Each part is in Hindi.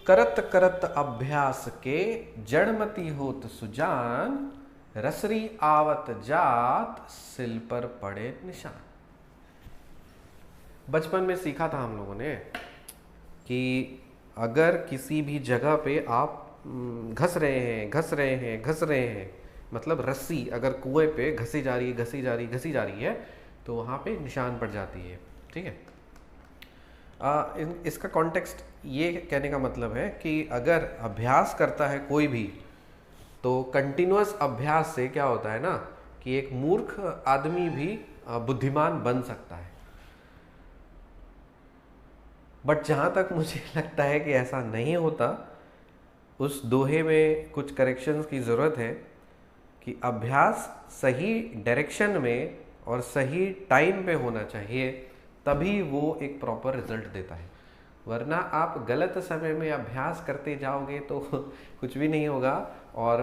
करत करत अभ्यास के जड़मती होत सुजान, रसरी आवत जात सिल पर पड़े निशान। बचपन में सीखा था हम लोगों ने कि अगर किसी भी जगह पे आप घस रहे हैं, मतलब रस्सी अगर कुएं पे घसी जा रही है तो वहाँ पे निशान पड़ जाती है। ठीक है, इसका कॉन्टेक्स्ट ये कहने का मतलब है कि अगर अभ्यास करता है कोई भी, तो कंटिन्यूअस अभ्यास से क्या होता है ना कि एक मूर्ख आदमी भी बुद्धिमान बन सकता है। बट जहाँ तक मुझे लगता है कि ऐसा नहीं होता, उस दोहे में कुछ करेक्शंस की ज़रूरत है कि अभ्यास सही डायरेक्शन में और सही टाइम पे होना चाहिए, तभी वो एक प्रॉपर रिजल्ट देता है। वरना आप गलत समय में अभ्यास करते जाओगे तो कुछ भी नहीं होगा, और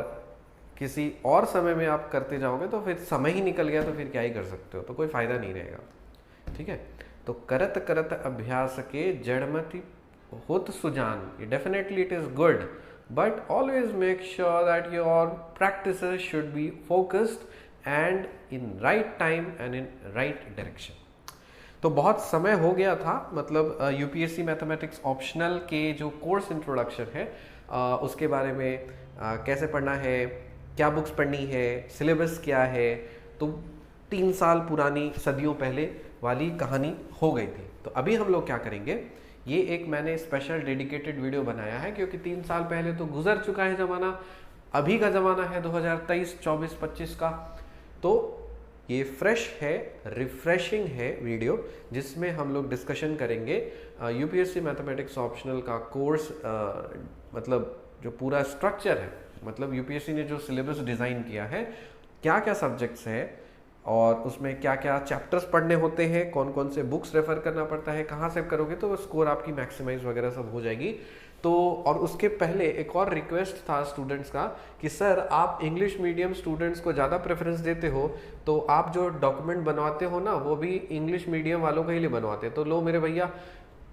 किसी और समय में आप करते जाओगे तो फिर समय ही निकल गया तो फिर क्या ही कर सकते हो, तो कोई फ़ायदा नहीं रहेगा। ठीक है, तो करत करत अभ्यास के जड़मति होत सुजान, definitely it is good, but always make sure that your practices should be focused and in right time and in right direction. तो बहुत समय हो गया था, मतलब यूपीएससी मैथमेटिक्स ऑप्शनल के जो कोर्स इंट्रोडक्शन है उसके बारे में कैसे पढ़ना है, क्या बुक्स पढ़नी है, सिलेबस क्या है, तो 3 साल पुरानी सदियों पहले वाली कहानी हो गई थी। तो अभी हम लोग क्या करेंगे, ये एक मैंने स्पेशल डेडिकेटेड वीडियो बनाया है क्योंकि 3 साल पहले तो गुजर चुका है ज़माना, अभी का ज़माना है 2023, 24, 25 का। तो ये फ्रेश है, रिफ्रेशिंग है वीडियो, जिसमें हम लोग डिस्कशन करेंगे यूपीएससी मैथमेटिक्स ऑप्शनल का कोर्स, मतलब जो पूरा स्ट्रक्चर है, मतलब यूपीएससी ने जो सिलेबस डिज़ाइन किया है, क्या क्या सब्जेक्ट्स हैं और उसमें क्या क्या चैप्टर्स पढ़ने होते हैं, कौन कौन से बुक्स रेफर करना पड़ता है, कहाँ से करोगे तो स्कोर आपकी मैक्सिमाइज वगैरह सब हो जाएगी। तो और उसके पहले एक और रिक्वेस्ट था स्टूडेंट्स का कि सर आप इंग्लिश मीडियम स्टूडेंट्स को ज़्यादा प्रेफरेंस देते हो, तो आप जो डॉक्यूमेंट बनवाते हो ना वो भी इंग्लिश मीडियम वालों के लिए बनवाते, तो लो मेरे भैया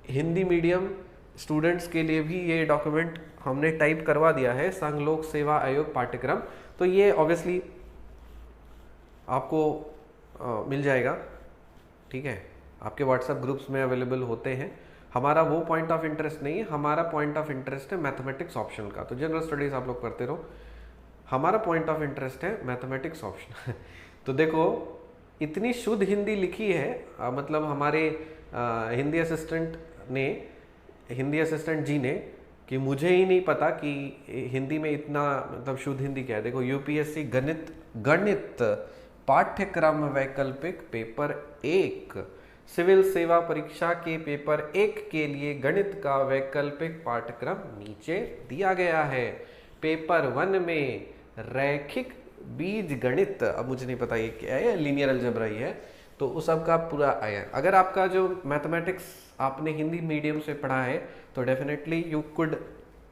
हिंदी मीडियम स्टूडेंट्स के लिए भी ये डॉक्यूमेंट हमने टाइप करवा दिया है, संघ लोक सेवा आयोग पाठ्यक्रम। तो ये ऑब्वियसली आपको मिल जाएगा, ठीक है, आपके व्हाट्सएप ग्रुप्स में अवेलेबल होते हैं। हमारा वो पॉइंट ऑफ इंटरेस्ट नहीं है, हमारा पॉइंट ऑफ इंटरेस्ट है मैथमेटिक्स ऑप्शनल का। तो जनरल स्टडीज़ आप लोग पढ़ते रहो, हमारा पॉइंट ऑफ इंटरेस्ट है मैथमेटिक्स ऑप्शनल। तो देखो इतनी शुद्ध हिंदी लिखी है, मतलब हमारे हिंदी असिस्टेंट जी ने, कि मुझे ही नहीं पता कि हिंदी में इतना मतलब शुद्ध हिंदी क्या है। देखो यूपीएससी गणित पाठ्यक्रम वैकल्पिक पेपर 1, सिविल सेवा परीक्षा के पेपर 1 के लिए गणित का वैकल्पिक पाठ्यक्रम नीचे दिया गया है। पेपर 1 में रैखिक बीज गणित, अब मुझे नहीं पता ये क्या है, लीनियर अलजेब्रा ही है, तो उस सब का पूरा आया। अगर आपका जो मैथमेटिक्स आपने हिंदी मीडियम से पढ़ा है तो डेफिनेटली यू कुड,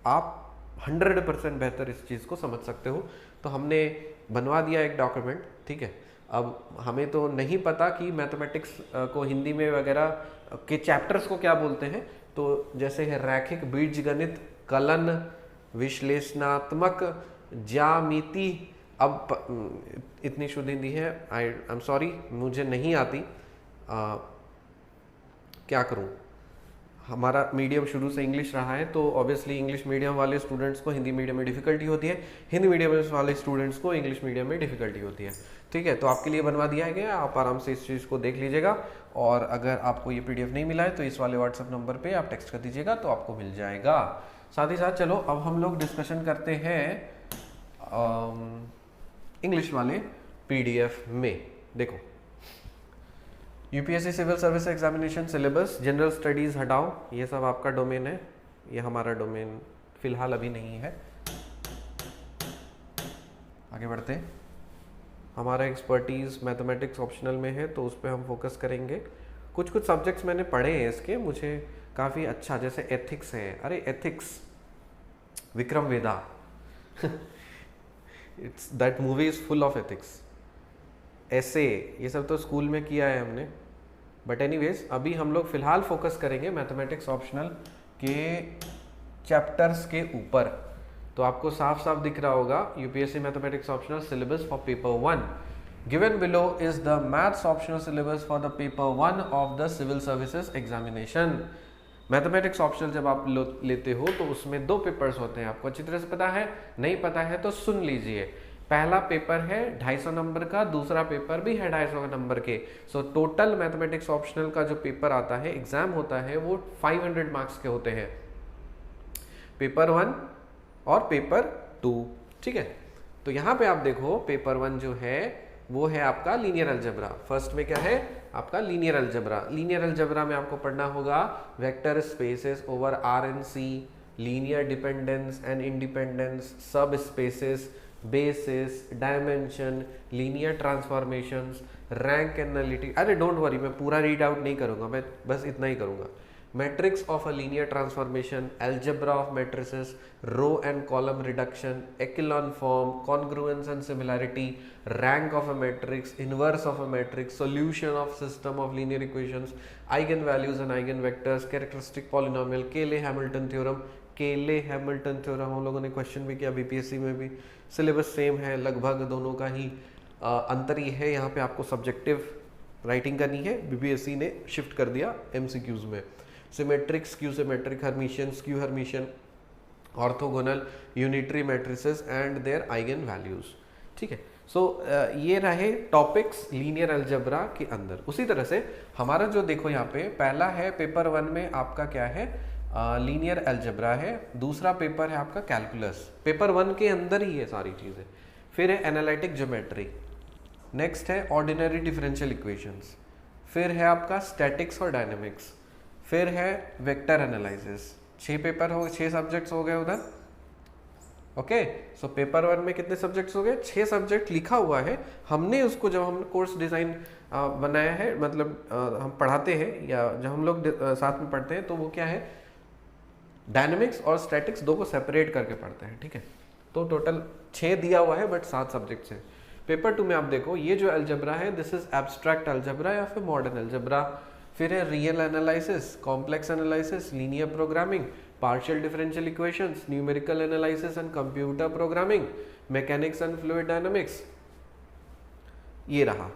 आप 100% बेहतर इस चीज़ को समझ सकते हो। तो हमने बनवा दिया एक डॉक्यूमेंट, ठीक है। अब हमें तो नहीं पता कि मैथमेटिक्स को हिंदी में वगैरह के चैप्टर्स को क्या बोलते हैं, तो जैसे है रैखिक बीजगणित, कलन, विश्लेषणात्मक ज्यामिति। अब इतनी शुद्ध हिंदी है, आई एम सॉरी, मुझे नहीं आती, क्या करूं। हमारा मीडियम शुरू से इंग्लिश रहा है, तो ऑब्वियसली इंग्लिश मीडियम वाले स्टूडेंट्स को हिंदी मीडियम में डिफिकल्टी होती है, हिंदी मीडियम वाले स्टूडेंट्स को इंग्लिश मीडियम में डिफिकल्टी होती है, ठीक है। तो आपके लिए बनवा दिया गया, आप आराम से इस चीज़ को देख लीजिएगा। और अगर आपको ये पीडीएफ नहीं मिला है तो इस वाले व्हाट्सएप नंबर पे आप टेक्स्ट कर दीजिएगा तो आपको मिल जाएगा। साथ ही साथ चलो अब हम लोग डिस्कशन करते हैं इंग्लिश वाले पीडीएफ में। देखो UPSC civil service examination syllabus, general studies हटाओ, ये सब आपका डोमेन है, ये हमारा डोमेन फिलहाल अभी नहीं है। आगे बढ़ते हैं, हमारा एक्सपर्टीज़ मैथमेटिक्स ऑप्शनल में है तो उस पर हम फोकस करेंगे। कुछ सब्जेक्ट्स मैंने पढ़े हैं इसके, मुझे काफ़ी अच्छा, जैसे एथिक्स है। अरे ethics Vikram Vedha it's that movie is full of ethics. ऐसे ये सब तो स्कूल में किया है हमने, बट एनीवेज अभी हम लोग फिलहाल फोकस करेंगे मैथमेटिक्स ऑप्शनल के चैप्टर्स के ऊपर। तो आपको साफ साफ दिख रहा होगा UPSC mathematics optional syllabus for paper 1 given below is the maths optional syllabus for the paper 1 of the civil services examination. Mathematics optional जब आप लेते हो तो उसमें 2 पेपर्स होते हैं, आपको अच्छी तरह से पता है, नहीं पता है तो सुन लीजिए। पहला पेपर है 250 नंबर का, दूसरा पेपर भी है 250 नंबर के। सो टोटल मैथमेटिक्स ऑप्शनल का जो पेपर आता है, एग्जाम होता है, वो 500 मार्क्स के होते हैं, पेपर 1 और पेपर 2। ठीक है, तो यहाँ पे आप देखो पेपर 1 जो है वो है आपका लीनियर अलजेब्रा। फर्स्ट में क्या है आपका लीनियर अलजेब्रा। लीनियर अलजेब्रा में आपको पढ़ना होगा vector spaces over R and C, linear dependence and independence, subspaces, basis, dimension, linear transformations, rank analytic. अरे डोंट वरी, मैं पूरा रीड आउट नहीं करूंगा, मैं बस इतना ही करूंगा। Matrix of a linear transformation, algebra of matrices, row and column reduction, echelon form, congruence and similarity, rank of a matrix, inverse of a matrix, solution of system of linear equations, eigen values and eigen vectors, characteristic polynomial, Cayley Hamilton theorem. Cayley Hamilton theorem हम लोगों ने क्वेश्चन भी किया बीपीएससी में भी, सिलेबस सेम है लगभग, दोनों का ही अंतर ही है, यहाँ पे आपको सब्जेक्टिव राइटिंग करनी है, बीपीएससी ने शिफ्ट कर दिया एमसीक्यूज में। Symmetric, skew symmetric, Hermitian, skew Hermitian, orthogonal, unitary matrices and their eigen values. ठीक है, सो ये रहे टॉपिक्स लीनियर अलजेब्रा के अंदर। उसी तरह से हमारा जो देखो यहाँ पे पहला है पेपर 1 में आपका क्या है, लीनियर अलजेब्रा है, दूसरा पेपर है आपका कैलकुलस, पेपर 1 के अंदर ही है सारी चीज़ें। फिर है एनालिटिक ज्योमेट्री, नेक्स्ट है ऑर्डिनरी डिफरेंशियल इक्वेशंस, फिर है आपका स्टैटिक्स और डायनेमिक्स, फिर है वेक्टर एनालिसिस। 6 पेपर हो, 6 सब्जेक्ट्स हो गए उधर। ओके, सो पेपर 1 में कितने सब्जेक्ट्स हो गए, 6 सब्जेक्ट लिखा हुआ है हमने उसको, जब हम कोर्स डिज़ाइन बनाया है, मतलब हम पढ़ाते हैं या जब हम लोग साथ में पढ़ते हैं तो वो क्या है, डायनेमिक्स और स्टैटिक्स दो को सेपरेट करके पढ़ते हैं। ठीक है, तो टोटल 6 दिया हुआ है बट 7 सब्जेक्ट्स हैं। पेपर 2 में आप देखो ये जो अलजेब्रा है दिस इज एब्स्ट्रैक्ट अलजेब्रा या फिर मॉडर्न अलजेब्रा। फिर है real analysis, complex analysis, linear programming, partial differential equations, numerical analysis and computer programming, mechanics and fluid dynamics. ये रहा।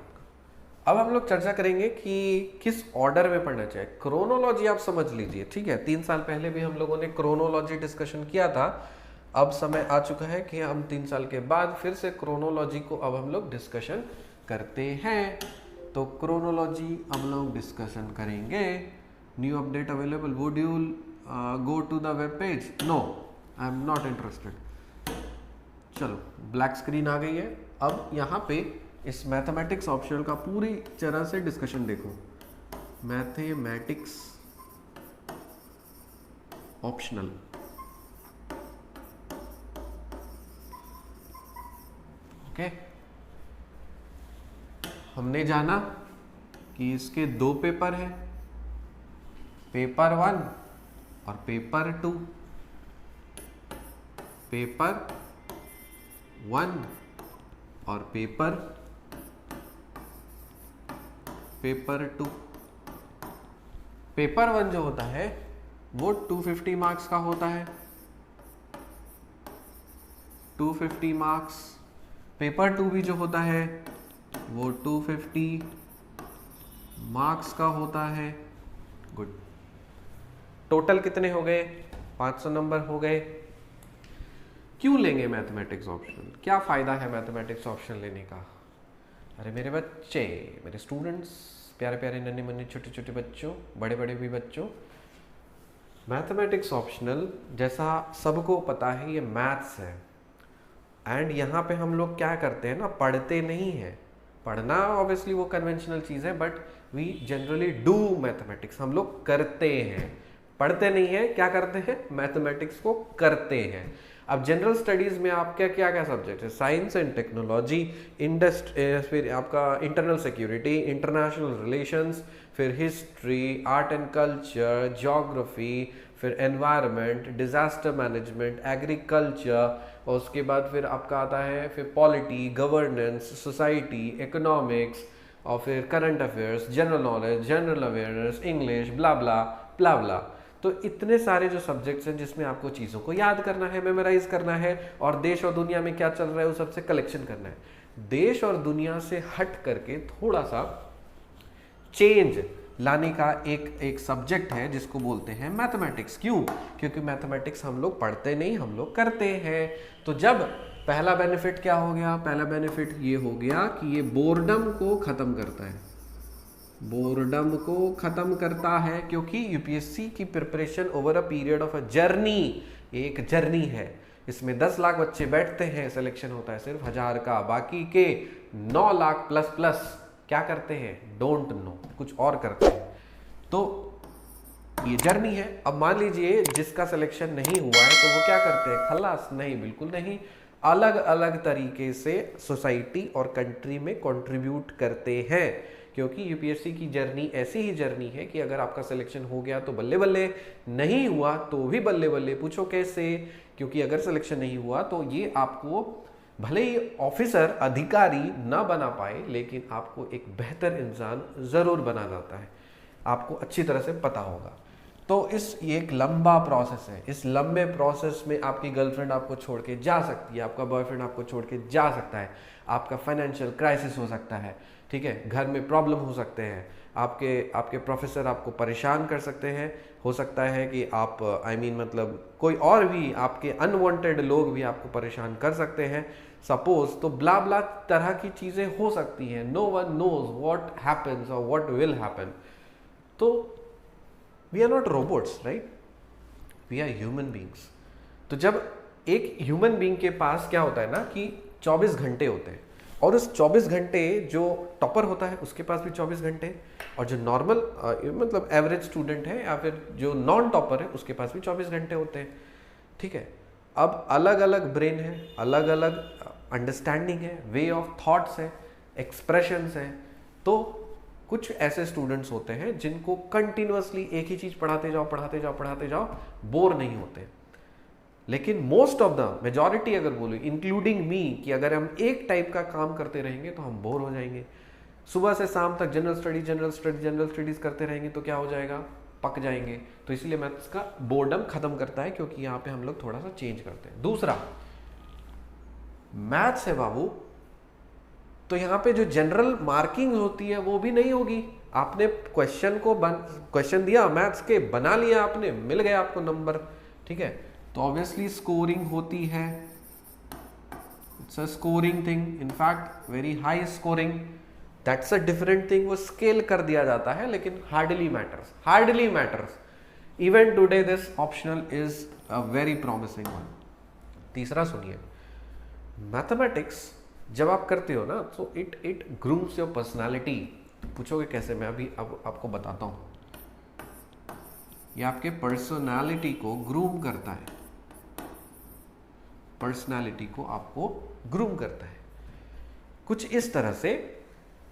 अब हम लोग चर्चा करेंगे कि किस ऑर्डर में पढ़ना चाहिए। क्रोनोलॉजी आप समझ लीजिए, ठीक है, 3 साल पहले भी हम लोगों ने क्रोनोलॉजी डिस्कशन किया था। अब समय आ चुका है कि हम 3 साल के बाद फिर से क्रोनोलॉजी को अब हम लोग डिस्कशन करते हैं। तो क्रोनोलॉजी हम लोग डिस्कशन करेंगे। New update available, would you go to the web page? No, I am not interested. चलो, ब्लैक स्क्रीन आ गई है। अब यहाँ पे इस मैथमेटिक्स ऑप्शनल का पूरी तरह से डिस्कशन देखो। मैथमेटिक्स ऑप्शनल, ओके, हमने जाना कि इसके 2 पेपर हैं, पेपर 1 और पेपर 2। पेपर 1 और पेपर 2। पेपर 1 जो होता है वो 250 मार्क्स का होता है, 250 मार्क्स। पेपर 2 भी जो होता है वो 250 मार्क्स का होता है। गुड, टोटल कितने हो गए? 500 नंबर हो गए। क्यों लेंगे मैथमेटिक्स ऑप्शनल? क्या फायदा है मैथमेटिक्स ऑप्शनल लेने का? अरे मेरे बच्चे, मेरे स्टूडेंट्स, प्यारे प्यारे नन्हे मुन्ने छोटे छोटे बच्चों, बड़े बड़े भी बच्चों, मैथमेटिक्स ऑप्शनल जैसा सबको पता है ये मैथ्स है। एंड यहाँ पे हम लोग क्या करते हैं ना, पढ़ते नहीं हैं। पढ़ना ऑब्वियसली वो कन्वेंशनल चीज़ है, but we generally do mathematics, हम लोग करते हैं, पढ़ते नहीं हैं। क्या करते हैं? मैथमेटिक्स को करते हैं। अब जनरल स्टडीज़ में आपका क्या क्या सब्जेक्ट है? साइंस एंड टेक्नोलॉजी, फिर आपका इंटरनल सिक्योरिटी, इंटरनेशनल रिलेशंस, फिर history, art and culture, geography, फिर एनवायरनमेंट, डिजास्टर मैनेजमेंट, एग्रीकल्चर, और उसके बाद फिर आपका आता है फिर पॉलिटी, गवर्नेंस, सोसाइटी, इकोनॉमिक्स, और फिर current affairs, general knowledge, general awareness, English, blah blah blah blah. तो इतने सारे जो सब्जेक्ट्स हैं जिसमें आपको चीज़ों को याद करना है, मेमोराइज करना है, और देश और दुनिया में क्या चल रहा है उस सबसे कलेक्शन करना है। देश और दुनिया से हट करके थोड़ा सा चेंज लाने का एक सब्जेक्ट है जिसको बोलते हैं मैथमेटिक्स। क्यों? क्योंकि मैथमेटिक्स हम लोग पढ़ते नहीं, हम लोग करते हैं। तो जब पहला बेनिफिट क्या हो गया? पहला बेनिफिट ये हो गया कि ये बोर्डम को खत्म करता है, बोर्डम को खत्म करता है, क्योंकि यूपीएससी की preparation over a period of a journey, एक जर्नी है। इसमें 10 लाख बच्चे बैठते हैं, सिलेक्शन होता है सिर्फ 1000 का, बाकी के 9 लाख प्लस प्लस क्या करते हैं? डोंट नो, कुछ और करते हैं। तो ये जर्नी है। अब मान लीजिए जिसका सिलेक्शन नहीं हुआ है तो वो क्या करते हैं? खलास? नहीं, बिल्कुल नहीं। अलग अलग तरीके से सोसाइटी और कंट्री में कंट्रीब्यूट करते हैं, क्योंकि यूपीएससी की जर्नी ऐसी ही जर्नी है कि अगर आपका सिलेक्शन हो गया तो बल्ले बल्ले, नहीं हुआ तो भी बल्ले बल्ले। पूछो कैसे? क्योंकि अगर सिलेक्शन नहीं हुआ तो ये आपको भले ही ऑफिसर, अधिकारी ना बना पाए, लेकिन आपको एक बेहतर इंसान जरूर बना जाता है, आपको अच्छी तरह से पता होगा। तो ये एक लंबा प्रोसेस है। इस लंबे प्रोसेस में आपकी गर्लफ्रेंड आपको छोड़ के जा सकती है, आपका बॉयफ्रेंड आपको छोड़ के जा सकता है, आपका फाइनेंशियल क्राइसिस हो सकता है, ठीक है, घर में प्रॉब्लम हो सकते हैं, आपके प्रोफेसर आपको परेशान कर सकते हैं, हो सकता है कि आप मतलब कोई और भी आपके अनवांटेड लोग भी आपको परेशान कर सकते हैं सपोज। तो ब्ला ब्ला तरह की चीज़ें हो सकती हैं। No one knows what happens और व्हाट विल हैपन। तो we are not robots, right? We are human beings. तो जब एक ह्यूमन बींग के पास क्या होता है ना कि 24 घंटे होते हैं, और उस 24 घंटे जो टॉपर होता है उसके पास भी 24 घंटे, और जो नॉर्मल मतलब एवरेज स्टूडेंट है या फिर जो नॉन टॉपर है उसके पास भी 24 घंटे होते हैं, ठीक है। अब अलग अलग ब्रेन है, अलग अलग अंडरस्टैंडिंग है, वे ऑफ थॉट्स है, एक्सप्रेशंस हैं। तो कुछ ऐसे स्टूडेंट्स होते हैं जिनको कंटिन्यूअसली एक ही चीज़ पढ़ाते जाओ पढ़ाते जाओ पढ़ाते जाओ, बोर नहीं होते। लेकिन मोस्ट ऑफ द मेजॉरिटी अगर बोलो इंक्लूडिंग मी, कि अगर हम एक टाइप का काम करते रहेंगे तो हम बोर हो जाएंगे। सुबह से शाम तक जनरल स्टडीज करते रहेंगे तो क्या हो जाएगा? पक जाएंगे। तो इसलिए मैथ्स का बोर्डम खत्म करता है, क्योंकि यहाँ पे हम लोग थोड़ा सा चेंज करते हैं। दूसरा, मैथ्स है बाबू, तो यहाँ पे जो जनरल मार्किंग होती है वो भी नहीं होगी। आपने क्वेश्चन दिया मैथ्स के, बना लिया आपने, मिल गया आपको नंबर, ठीक है। तो ऑब्वियसली स्कोरिंग होती है, it's a scoring thing, in fact very high scoring, that's a different thing. वो स्केल कर दिया जाता है, लेकिन hardly matters. Even today this optional is a very promising one. तीसरा सुनिए, मैथमेटिक्स जब आप करते हो ना तो इट ग्रूम्स योर पर्सनालिटी। पूछोगे कैसे? मैं अभी अब आपको बताता हूं। ये आपके पर्सनालिटी को ग्रूम करता है, पर्सनालिटी को आपको ग्रूम करता है कुछ इस तरह से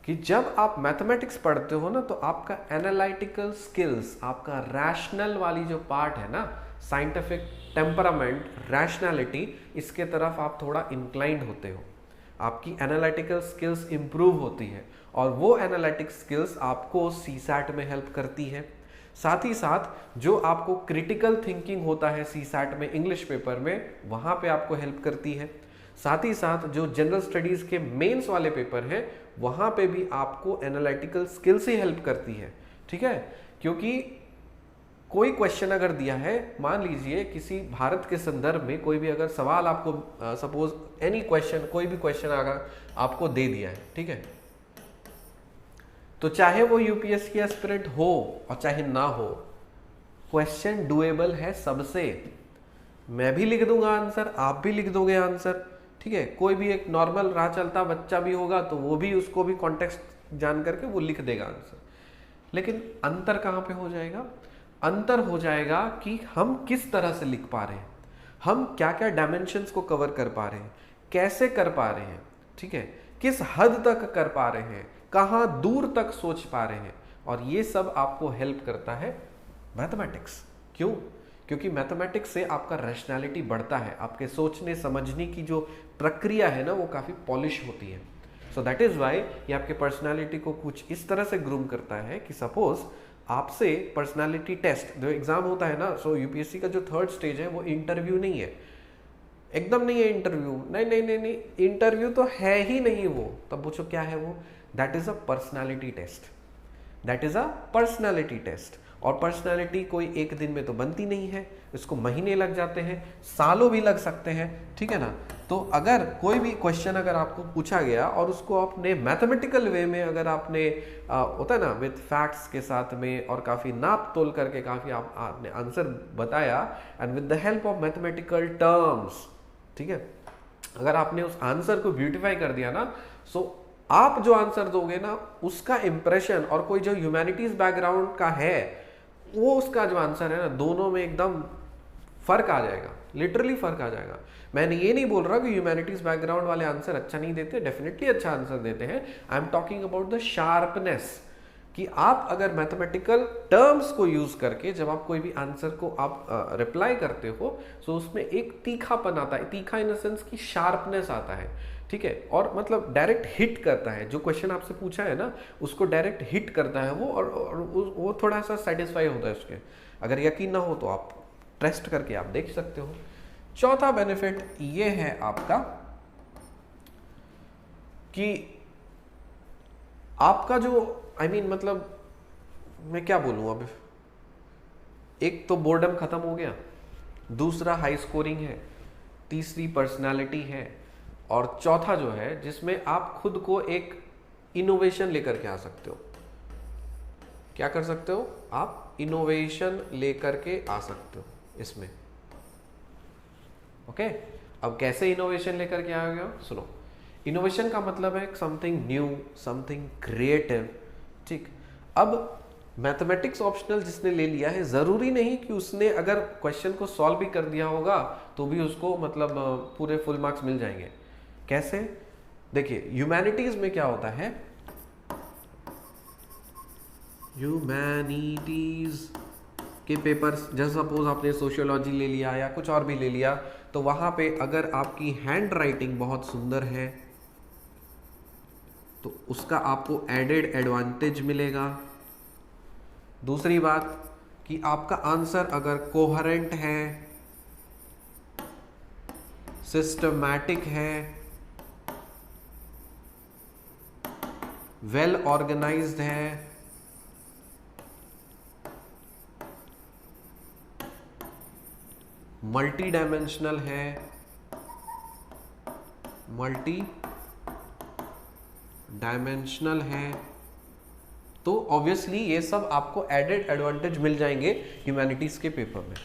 कि जब आप मैथमेटिक्स पढ़ते हो ना तो आपका एनालिटिकल स्किल्स, आपका रैशनल वाली जो पार्ट है ना, साइंटिफिक टेम्परामेंट, रैशनैलिटी, इसके तरफ आप थोड़ा इंक्लाइंड होते हो। आपकी एनालिटिकल स्किल्स इंप्रूव होती है, और वो एनालिटिक स्किल्स आपको सीसैट में हेल्प करती है। साथ ही साथ जो आपको क्रिटिकल थिंकिंग होता है सीसैट में, इंग्लिश पेपर में, वहाँ पे आपको हेल्प करती है। साथ ही साथ जो जनरल स्टडीज़ के मेंस वाले पेपर हैं वहाँ पे भी आपको एनालिटिकल स्किल्स ही हेल्प करती है, ठीक है। क्योंकि कोई क्वेश्चन अगर दिया है, मान लीजिए किसी भारत के संदर्भ में कोई भी अगर सवाल आपको सपोज एनी क्वेश्चन, कोई भी क्वेश्चन अगर आपको दे दिया है, ठीक है, तो चाहे वो यूपीएससी एस्पिरेंट हो और चाहे ना हो, क्वेश्चन डुएबल है सबसे। मैं भी लिख दूंगा आंसर, आप भी लिख दोगे आंसर, ठीक है। कोई भी एक नॉर्मल राह चलता बच्चा भी होगा तो वो भी, उसको भी कॉन्टेक्स्ट जान करके वो लिख देगा आंसर। लेकिन अंतर कहाँ पे हो जाएगा? अंतर हो जाएगा कि हम किस तरह से लिख पा रहे हैं, हम क्या क्या डायमेंशंस को कवर कर पा रहे हैं, कैसे कर पा रहे हैं, ठीक है, किस हद तक कर पा रहे हैं, कहाँ दूर तक सोच पा रहे हैं। और ये सब आपको हेल्प करता है मैथमेटिक्स। क्यों? क्योंकि मैथमेटिक्स से आपका रैशनैलिटी बढ़ता है, आपके सोचने समझने की जो प्रक्रिया है ना वो काफ़ी पॉलिश होती है। सो दैट इज़ वाई ये आपके पर्सनैलिटी को कुछ इस तरह से ग्रूम करता है कि सपोज आपसे पर्सनैलिटी टेस्ट जो एग्ज़ाम होता है ना, सो यूपीएससी का जो थर्ड स्टेज है वो इंटरव्यू नहीं है, एकदम नहीं है इंटरव्यू, नहीं नहीं नहीं नहीं, इंटरव्यू तो है ही नहीं वो। तब पूछो क्या है वो? That is a personality test, that is a personality test. और पर्सनैलिटी कोई एक दिन में तो बनती नहीं है, इसको महीने लग जाते हैं, सालों भी लग सकते हैं, ठीक है ना। तो अगर कोई भी क्वेश्चन अगर आपको पूछा गया और उसको आपने मैथमेटिकल वे में अगर आपने होता है ना विथ फैक्ट्स के साथ में और काफ़ी नाप तोल करके काफ़ी आपने आंसर बताया and with the help of mathematical terms, ठीक है, अगर आपने उस आंसर को ब्यूटिफाई कर दिया ना, सो आप जो आंसर दोगे ना उसका इंप्रेशन और कोई जो ह्यूमैनिटीज बैकग्राउंड का है वो उसका जो आंसर है ना, दोनों में एकदम फर्क आ जाएगा, लिटरली फर्क आ जाएगा। मैंने ये नहीं बोल रहा कि ह्यूमैनिटीज बैकग्राउंड वाले आंसर अच्छा नहीं देते, डेफिनेटली अच्छा आंसर देते हैं। I am talking about the sharpness, कि आप अगर मैथमेटिकल टर्म्स को यूज करके जब आप कोई भी आंसर को आप रिप्लाई करते हो तो उसमें एक तीखापन आता है, तीखा इन द सेंस की शार्पनेस आता है, ठीक है, और मतलब डायरेक्ट हिट करता है, जो क्वेश्चन आपसे पूछा है ना उसको डायरेक्ट हिट करता है वो, और वो थोड़ा सा सेटिस्फाई होता है उसके। अगर यकीन ना हो तो आप टेस्ट करके आप देख सकते हो। चौथा बेनिफिट ये है आपका कि आपका जो मतलब मैं क्या बोलूं अब, एक तो बोर्डम खत्म हो गया, दूसरा हाई स्कोरिंग है, तीसरी पर्सनालिटी है, और चौथा जो है जिसमें आप खुद को एक इनोवेशन लेकर के आ सकते हो। क्या कर सकते हो आप? इनोवेशन लेकर के आ सकते हो इसमें। ओके, अब कैसे इनोवेशन लेकर के आ गया? सुनो, इनोवेशन का मतलब है समथिंग न्यू, समथिंग क्रिएटिव, ठीक। अब मैथमेटिक्स ऑप्शनल जिसने ले लिया है, जरूरी नहीं कि उसने अगर क्वेश्चन को सॉल्व भी कर दिया होगा तो भी उसको मतलब पूरे फुल मार्क्स मिल जाएंगे। कैसे? देखिए, ह्यूमैनिटीज में क्या होता है, ह्यूमैनिटीज के पेपर्स, जैसे सपोज आपने सोशियोलॉजी ले लिया या कुछ और भी ले लिया, तो वहां पे अगर आपकी हैंड राइटिंग बहुत सुंदर है तो उसका आपको एडेड एडवांटेज मिलेगा। दूसरी बात कि आपका आंसर अगर कोहेरेंट है, सिस्टमैटिक है, वेल ऑर्गेनाइज्ड है, मल्टी डायमेंशनल है, मल्टी डायमेंशनल है, तो ऑब्वियसली ये सब आपको एडेड एडवांटेज मिल जाएंगे ह्यूमैनिटीज के पेपर में।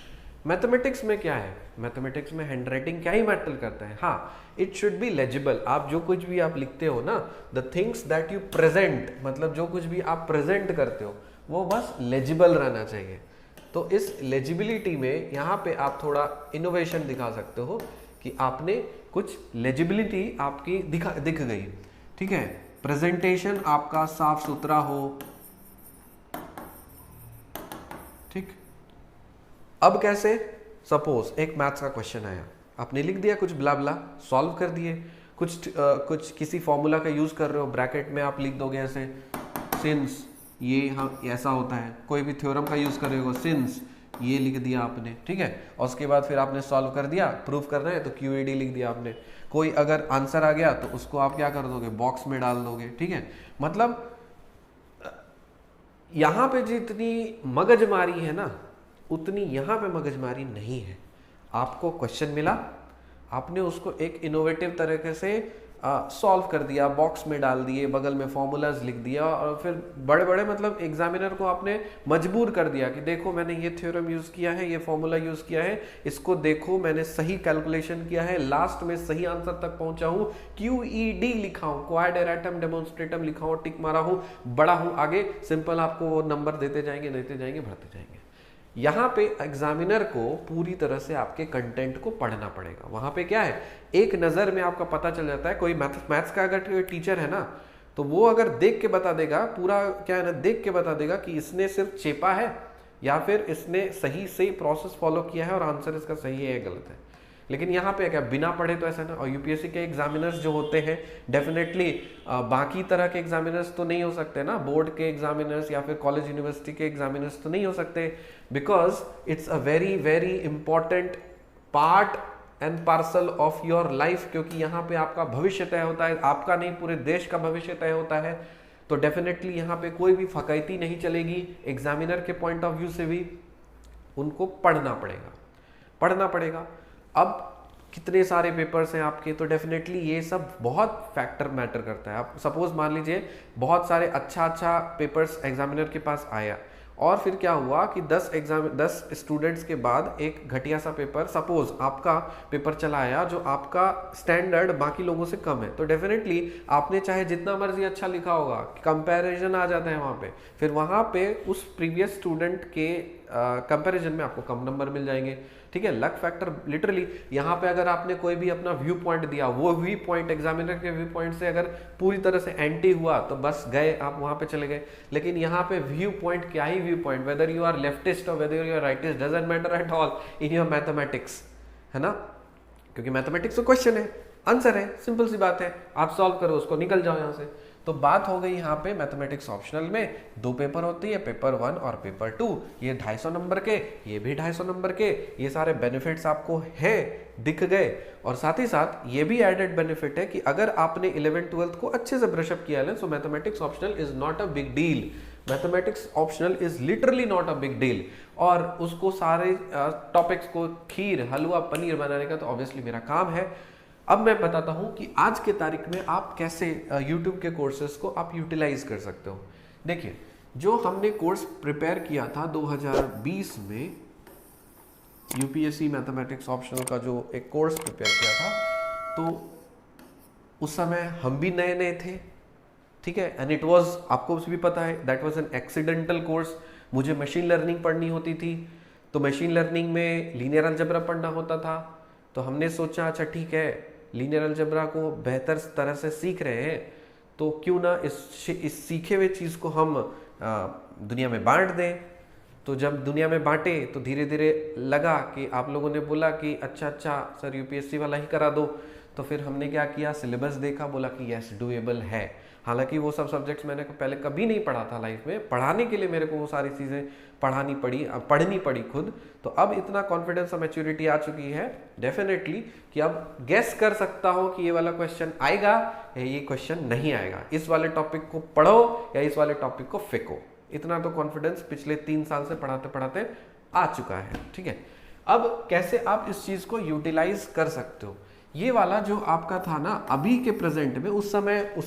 मैथमेटिक्स में क्या है? मैथमेटिक्स में हैंडराइटिंग क्या ही मैटर करता है? हाँ, इट शुड बी लेजिबल। आप जो कुछ भी आप लिखते हो ना, the things that you present, मतलब जो कुछ भी आप प्रेजेंट करते हो वो बस लेजिबल रहना चाहिए। तो इस लेजिबिलिटी में यहाँ पे आप थोड़ा इनोवेशन दिखा सकते हो कि आपने कुछ लेजिबिलिटी आपकी दिख गई, ठीक है। प्रेजेंटेशन आपका साफ सुथरा हो, ठीक। अब कैसे? सपोज एक मैथ्स का क्वेश्चन आया, आपने लिख दिया कुछ ब्ला ब्ला, सॉल्व कर दिए, कुछ किसी फॉर्मूला का यूज कर रहे हो, ब्रैकेट में आप लिख दोगे ऐसे, सिंस ये हाँ ऐसा होता है, कोई भी थ्योरम का यूज कर रहे हो, सिंस ये लिख दिया आपने, ठीक है, और उसके बाद फिर आपने सॉल्व कर दिया, प्रूफ करना है तो QED लिख दिया आपने। कोई अगर आंसर आ गया तो उसको आप क्या कर दोगे? बॉक्स में डाल दोगे, ठीक है। मतलब यहां पे जितनी मगजमारी है ना उतनी यहां पे मगजमारी नहीं है। आपको क्वेश्चन मिला, आपने उसको एक इनोवेटिव तरीके से सॉल्व कर दिया, बॉक्स में डाल दिए, बगल में फॉर्मूलाज लिख दिया, और फिर बड़े बड़े मतलब एग्जामिनर को आपने मजबूर कर दिया कि देखो मैंने ये थ्योरम यूज किया है, ये फॉर्मूला यूज किया है, इसको देखो मैंने सही कैलकुलेशन किया है, लास्ट में सही आंसर तक पहुंचा हूँ, QED लिखा हूँ, क्वाड एराटम डेमोन्स्ट्रेटम लिखा हूँ, टिक मारा हूँ, बड़ा हूँ, आगे सिंपल आपको वो नंबर देते जाएंगे बढ़ते जाएंगे। यहाँ पे एग्जामिनर को पूरी तरह से आपके कंटेंट को पढ़ना पड़ेगा। वहां पे क्या है, एक नजर में आपका पता चल जाता है। कोई मैथ्स का अगर टीचर है ना तो वो अगर देख के बता देगा, पूरा क्या है ना, देख के बता देगा कि इसने सिर्फ चेपा है, या फिर इसने सही से प्रोसेस फॉलो किया है और आंसर इसका सही है या गलत है। लेकिन यहाँ पे क्या बिना पढ़े तो ऐसा ना, और यूपीएससी के एग्जामिनर्स जो होते हैं डेफिनेटली बाकी तरह के एग्जामिनर्स तो नहीं हो सकते ना, बोर्ड के एग्जामिनर्स या फिर कॉलेज यूनिवर्सिटी के एग्जामिनर्स तो नहीं हो सकते, because it's a very very important part and parcel of your life, क्योंकि यहाँ पे आपका भविष्य तय होता है, आपका नहीं पूरे देश का भविष्य तय होता है। तो डेफिनेटली यहाँ पे कोई भी फकैती नहीं चलेगी, एग्जामिनर के पॉइंट ऑफ व्यू से भी उनको पढ़ना पड़ेगा। अब कितने सारे पेपर्स हैं आपके, तो डेफिनेटली ये सब बहुत फैक्टर मैटर करता है। आप सपोज मान लीजिए बहुत सारे अच्छा पेपर्स एग्जामिनर के पास आया, और फिर क्या हुआ कि 10 स्टूडेंट्स के बाद एक घटिया सा पेपर, सपोज आपका पेपर चला आया जो आपका स्टैंडर्ड बाकी लोगों से कम है, तो डेफिनेटली आपने चाहे जितना मर्जी अच्छा लिखा होगा, कंपैरिजन आ जाता है वहाँ पे, फिर वहाँ पे उस प्रीवियस स्टूडेंट के कंपैरिजन में आपको कम नंबर मिल जाएंगे। ठीक है, लक फैक्टर लिटरली। यहाँ पे अगर आपने कोई भी अपना व्यू पॉइंट दिया, वो व्यू पॉइंट एग्जामिनर के व्यू पॉइंट से अगर पूरी तरह से एंटी हुआ तो बस गए, आप वहाँ पे चले गए। लेकिन यहाँ पे व्यू पॉइंट, क्या ही view point, whether you are leftist और whether you are rightist doesn't matter at all in your mathematics, है ना, क्योंकि मैथमेटिक्स तो क्वेश्चन है, आंसर है, सिंपल सी बात है, आप सॉल्व करो उसको, निकल जाओ यहाँ से। तो बात हो गई यहाँ पे मैथमेटिक्स ऑप्शनल में 2 पेपर होती है, पेपर 1 और पेपर 2, ये 250 नंबर के, ये भी 250 नंबर के। ये सारे बेनिफिट्स आपको हैं, दिख गए। और साथ ही साथ ये भी एडेड बेनिफिट है कि अगर आपने 11th 12th को अच्छे से ब्रशअप किया है, so mathematics optional is not a big deal, mathematics optional is literally not a big deal. और उसको सारे टॉपिक्स को खीर हलवा पनीर बनाने का तो ऑब्वियसली मेरा काम है। अब मैं बताता हूं कि आज के तारीख में आप कैसे YouTube के कोर्सेज को आप यूटिलाइज कर सकते हो। देखिए, जो हमने कोर्स प्रिपेयर किया था 2020 में, यूपीएससी मैथमेटिक्स ऑप्शनल का जो एक कोर्स प्रिपेयर किया था, तो उस समय हम भी नए नए थे, ठीक है, एंड इट वाज, आपको भी पता है, that was an accidental course. मुझे मशीन लर्निंग पढ़नी होती थी, तो मशीन लर्निंग में लीनियर अलजेब्रा पढ़ना होता था। तो हमने सोचा अच्छा ठीक है, लीनियर अलजेब्रा को बेहतर तरह से सीख रहे हैं, तो क्यों ना इस सीखे हुए चीज़ को हम दुनिया में बांट दें। तो जब दुनिया में बांटे तो धीरे धीरे लगा कि आप लोगों ने बोला कि अच्छा सर यूपीएससी वाला ही करा दो, तो फिर हमने क्या किया, सिलेबस देखा, बोला कि यस डूएबल है। हालांकि वो सब सब्जेक्ट्स मैंने पहले कभी नहीं पढ़ा था लाइफ में, पढ़ाने के लिए मेरे को वो सारी चीज़ें पढ़नी पड़ी खुद। तो अब इतना कॉन्फिडेंस और मैच्योरिटी आ चुकी है डेफिनेटली कि अब गेस कर सकता हूँ कि ये वाला क्वेश्चन आएगा या ये क्वेश्चन नहीं आएगा, इस वाले टॉपिक को पढ़ो या इस वाले टॉपिक को फेंको। इतना तो कॉन्फिडेंस पिछले 3 साल से पढ़ाते पढ़ाते आ चुका है। ठीक है, अब कैसे आप इस चीज़ को यूटिलाइज कर सकते हो, ये वाला जो आपका था ना अभी के प्रेजेंट में, उस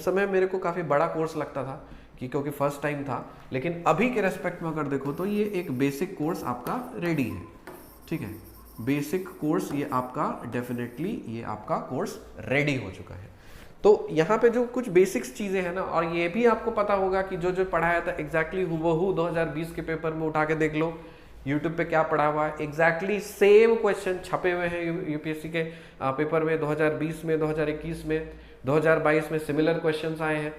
समय मेरे को काफ़ी बड़ा कोर्स लगता था कि क्योंकि फर्स्ट टाइम था, लेकिन अभी के रेस्पेक्ट में अगर देखो तो ये एक बेसिक कोर्स आपका रेडी है। ठीक है, बेसिक कोर्स ये आपका डेफिनेटली ये आपका कोर्स रेडी हो चुका है। तो यहाँ पे जो कुछ बेसिक्स चीज़ें हैं ना, और ये भी आपको पता होगा कि जो जो पढ़ाया था एग्जैक्टली हूबहू 2020 के पेपर में उठा के देख लो यूट्यूब पे क्या पढ़ा हुआ है, एग्जैक्टली सेम क्वेश्चन छपे हुए हैं यूपीएससी के पेपर में 2020 में, 2021 में, 2022 में सिमिलर क्वेश्चंस आए हैं।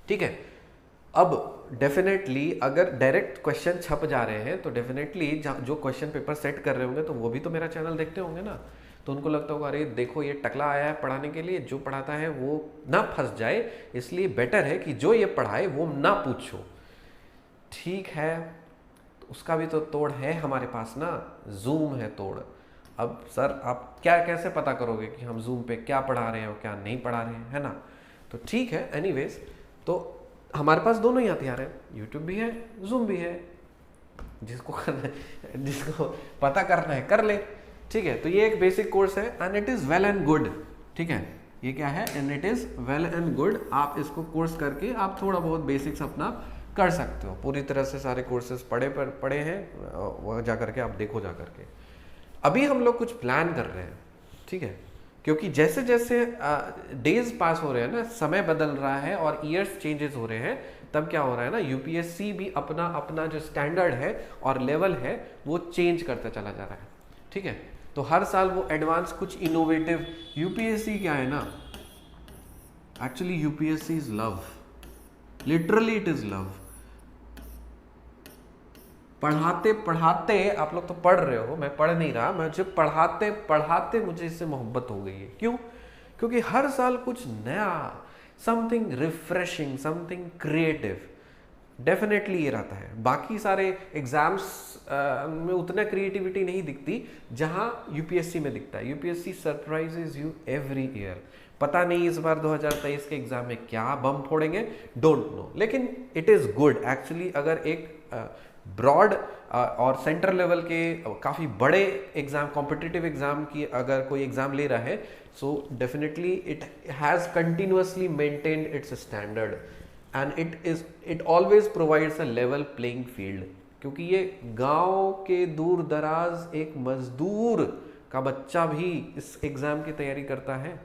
ठीक है, अब डेफिनेटली अगर डायरेक्ट क्वेश्चन छप जा रहे हैं तो डेफिनेटली जो क्वेश्चन पेपर सेट कर रहे होंगे तो वो भी तो मेरा चैनल देखते होंगे ना, तो उनको लगता होगा अरे देखो ये टकला आया है पढ़ाने के लिए, जो पढ़ाता है वो ना फंस जाए, इसलिए बेटर है कि जो ये पढ़ाए वो ना पूछो। ठीक है, उसका भी तो तोड़ है हमारे पास ना, जूम है तोड़। अब सर आप कैसे पता करोगे कि हम जूम पे क्या पढ़ा रहे हैं और क्या नहीं पढ़ा रहे हैं, है ना। तो ठीक है, एनीवेज, तो हमारे पास दोनों ही हथियार हैं, यूट्यूब भी है, जूम भी है, जिसको करना है, जिसको पता करना है कर ले। ठीक है, तो ये एक बेसिक कोर्स है and it is well and good. ठीक है, ये क्या है, and it is well and good. आप इसको कोर्स करके आप थोड़ा बहुत बेसिक्स अपना कर सकते हो। पूरी तरह से सारे कोर्सेज पढ़े हैं, वह जा करके आप देखो जा करके। अभी हम लोग कुछ प्लान कर रहे हैं, ठीक है, क्योंकि जैसे जैसे डेज पास हो रहे हैं ना, समय बदल रहा है और ईयर्स चेंजेस हो रहे हैं, तब क्या हो रहा है ना, यूपीएससी भी अपना अपना जो स्टैंडर्ड है और लेवल है वो चेंज करता चला जा रहा है। ठीक है, तो हर साल वो एडवांस कुछ इनोवेटिव, यूपीएससी क्या है ना, actually UPSC is love, literally it is love. पढ़ाते पढ़ाते, आप लोग तो पढ़ रहे हो, मैं पढ़ नहीं रहा, मुझे पढ़ाते पढ़ाते मुझे इससे मोहब्बत हो गई है। क्यों? क्योंकि हर साल कुछ नया, something refreshing, something creative, definitely ये रहता है। बाकी सारे एग्जाम्स में उतना क्रिएटिविटी नहीं दिखती जहां यूपीएससी में दिखता है। UPSC surprises you every year. पता नहीं इस बार 2023 के एग्जाम में क्या बम फोड़ेंगे, डोंट नो, लेकिन इट इज गुड एक्चुअली। अगर एक ब्रॉड और सेंटर लेवल के काफ़ी बड़े एग्जाम, कॉम्पिटिटिव एग्जाम की अगर कोई एग्जाम ले रहा है, so definitely it has continuously maintained it's standard and it always provides a level playing field. क्योंकि ये गांव के दूर दराज एक मजदूर का बच्चा भी इस एग्जाम की तैयारी करता है,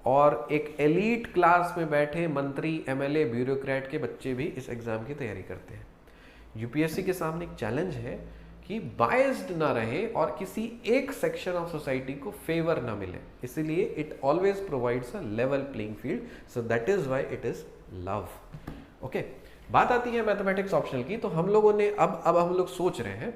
और एक एलीट क्लास में बैठे मंत्री, एमएलए, ब्यूरोक्रेट के बच्चे भी इस एग्जाम की तैयारी करते हैं। यूपीएससी के सामने एक चैलेंज है कि बायस्ड ना रहे और किसी एक सेक्शन ऑफ सोसाइटी को फेवर ना मिले, इसीलिए it always provides a level playing field, so that is why it is love. Okay, बात आती है मैथमेटिक्स ऑप्शनल की। तो हम लोगों ने अब हम लोग सोच रहे हैं,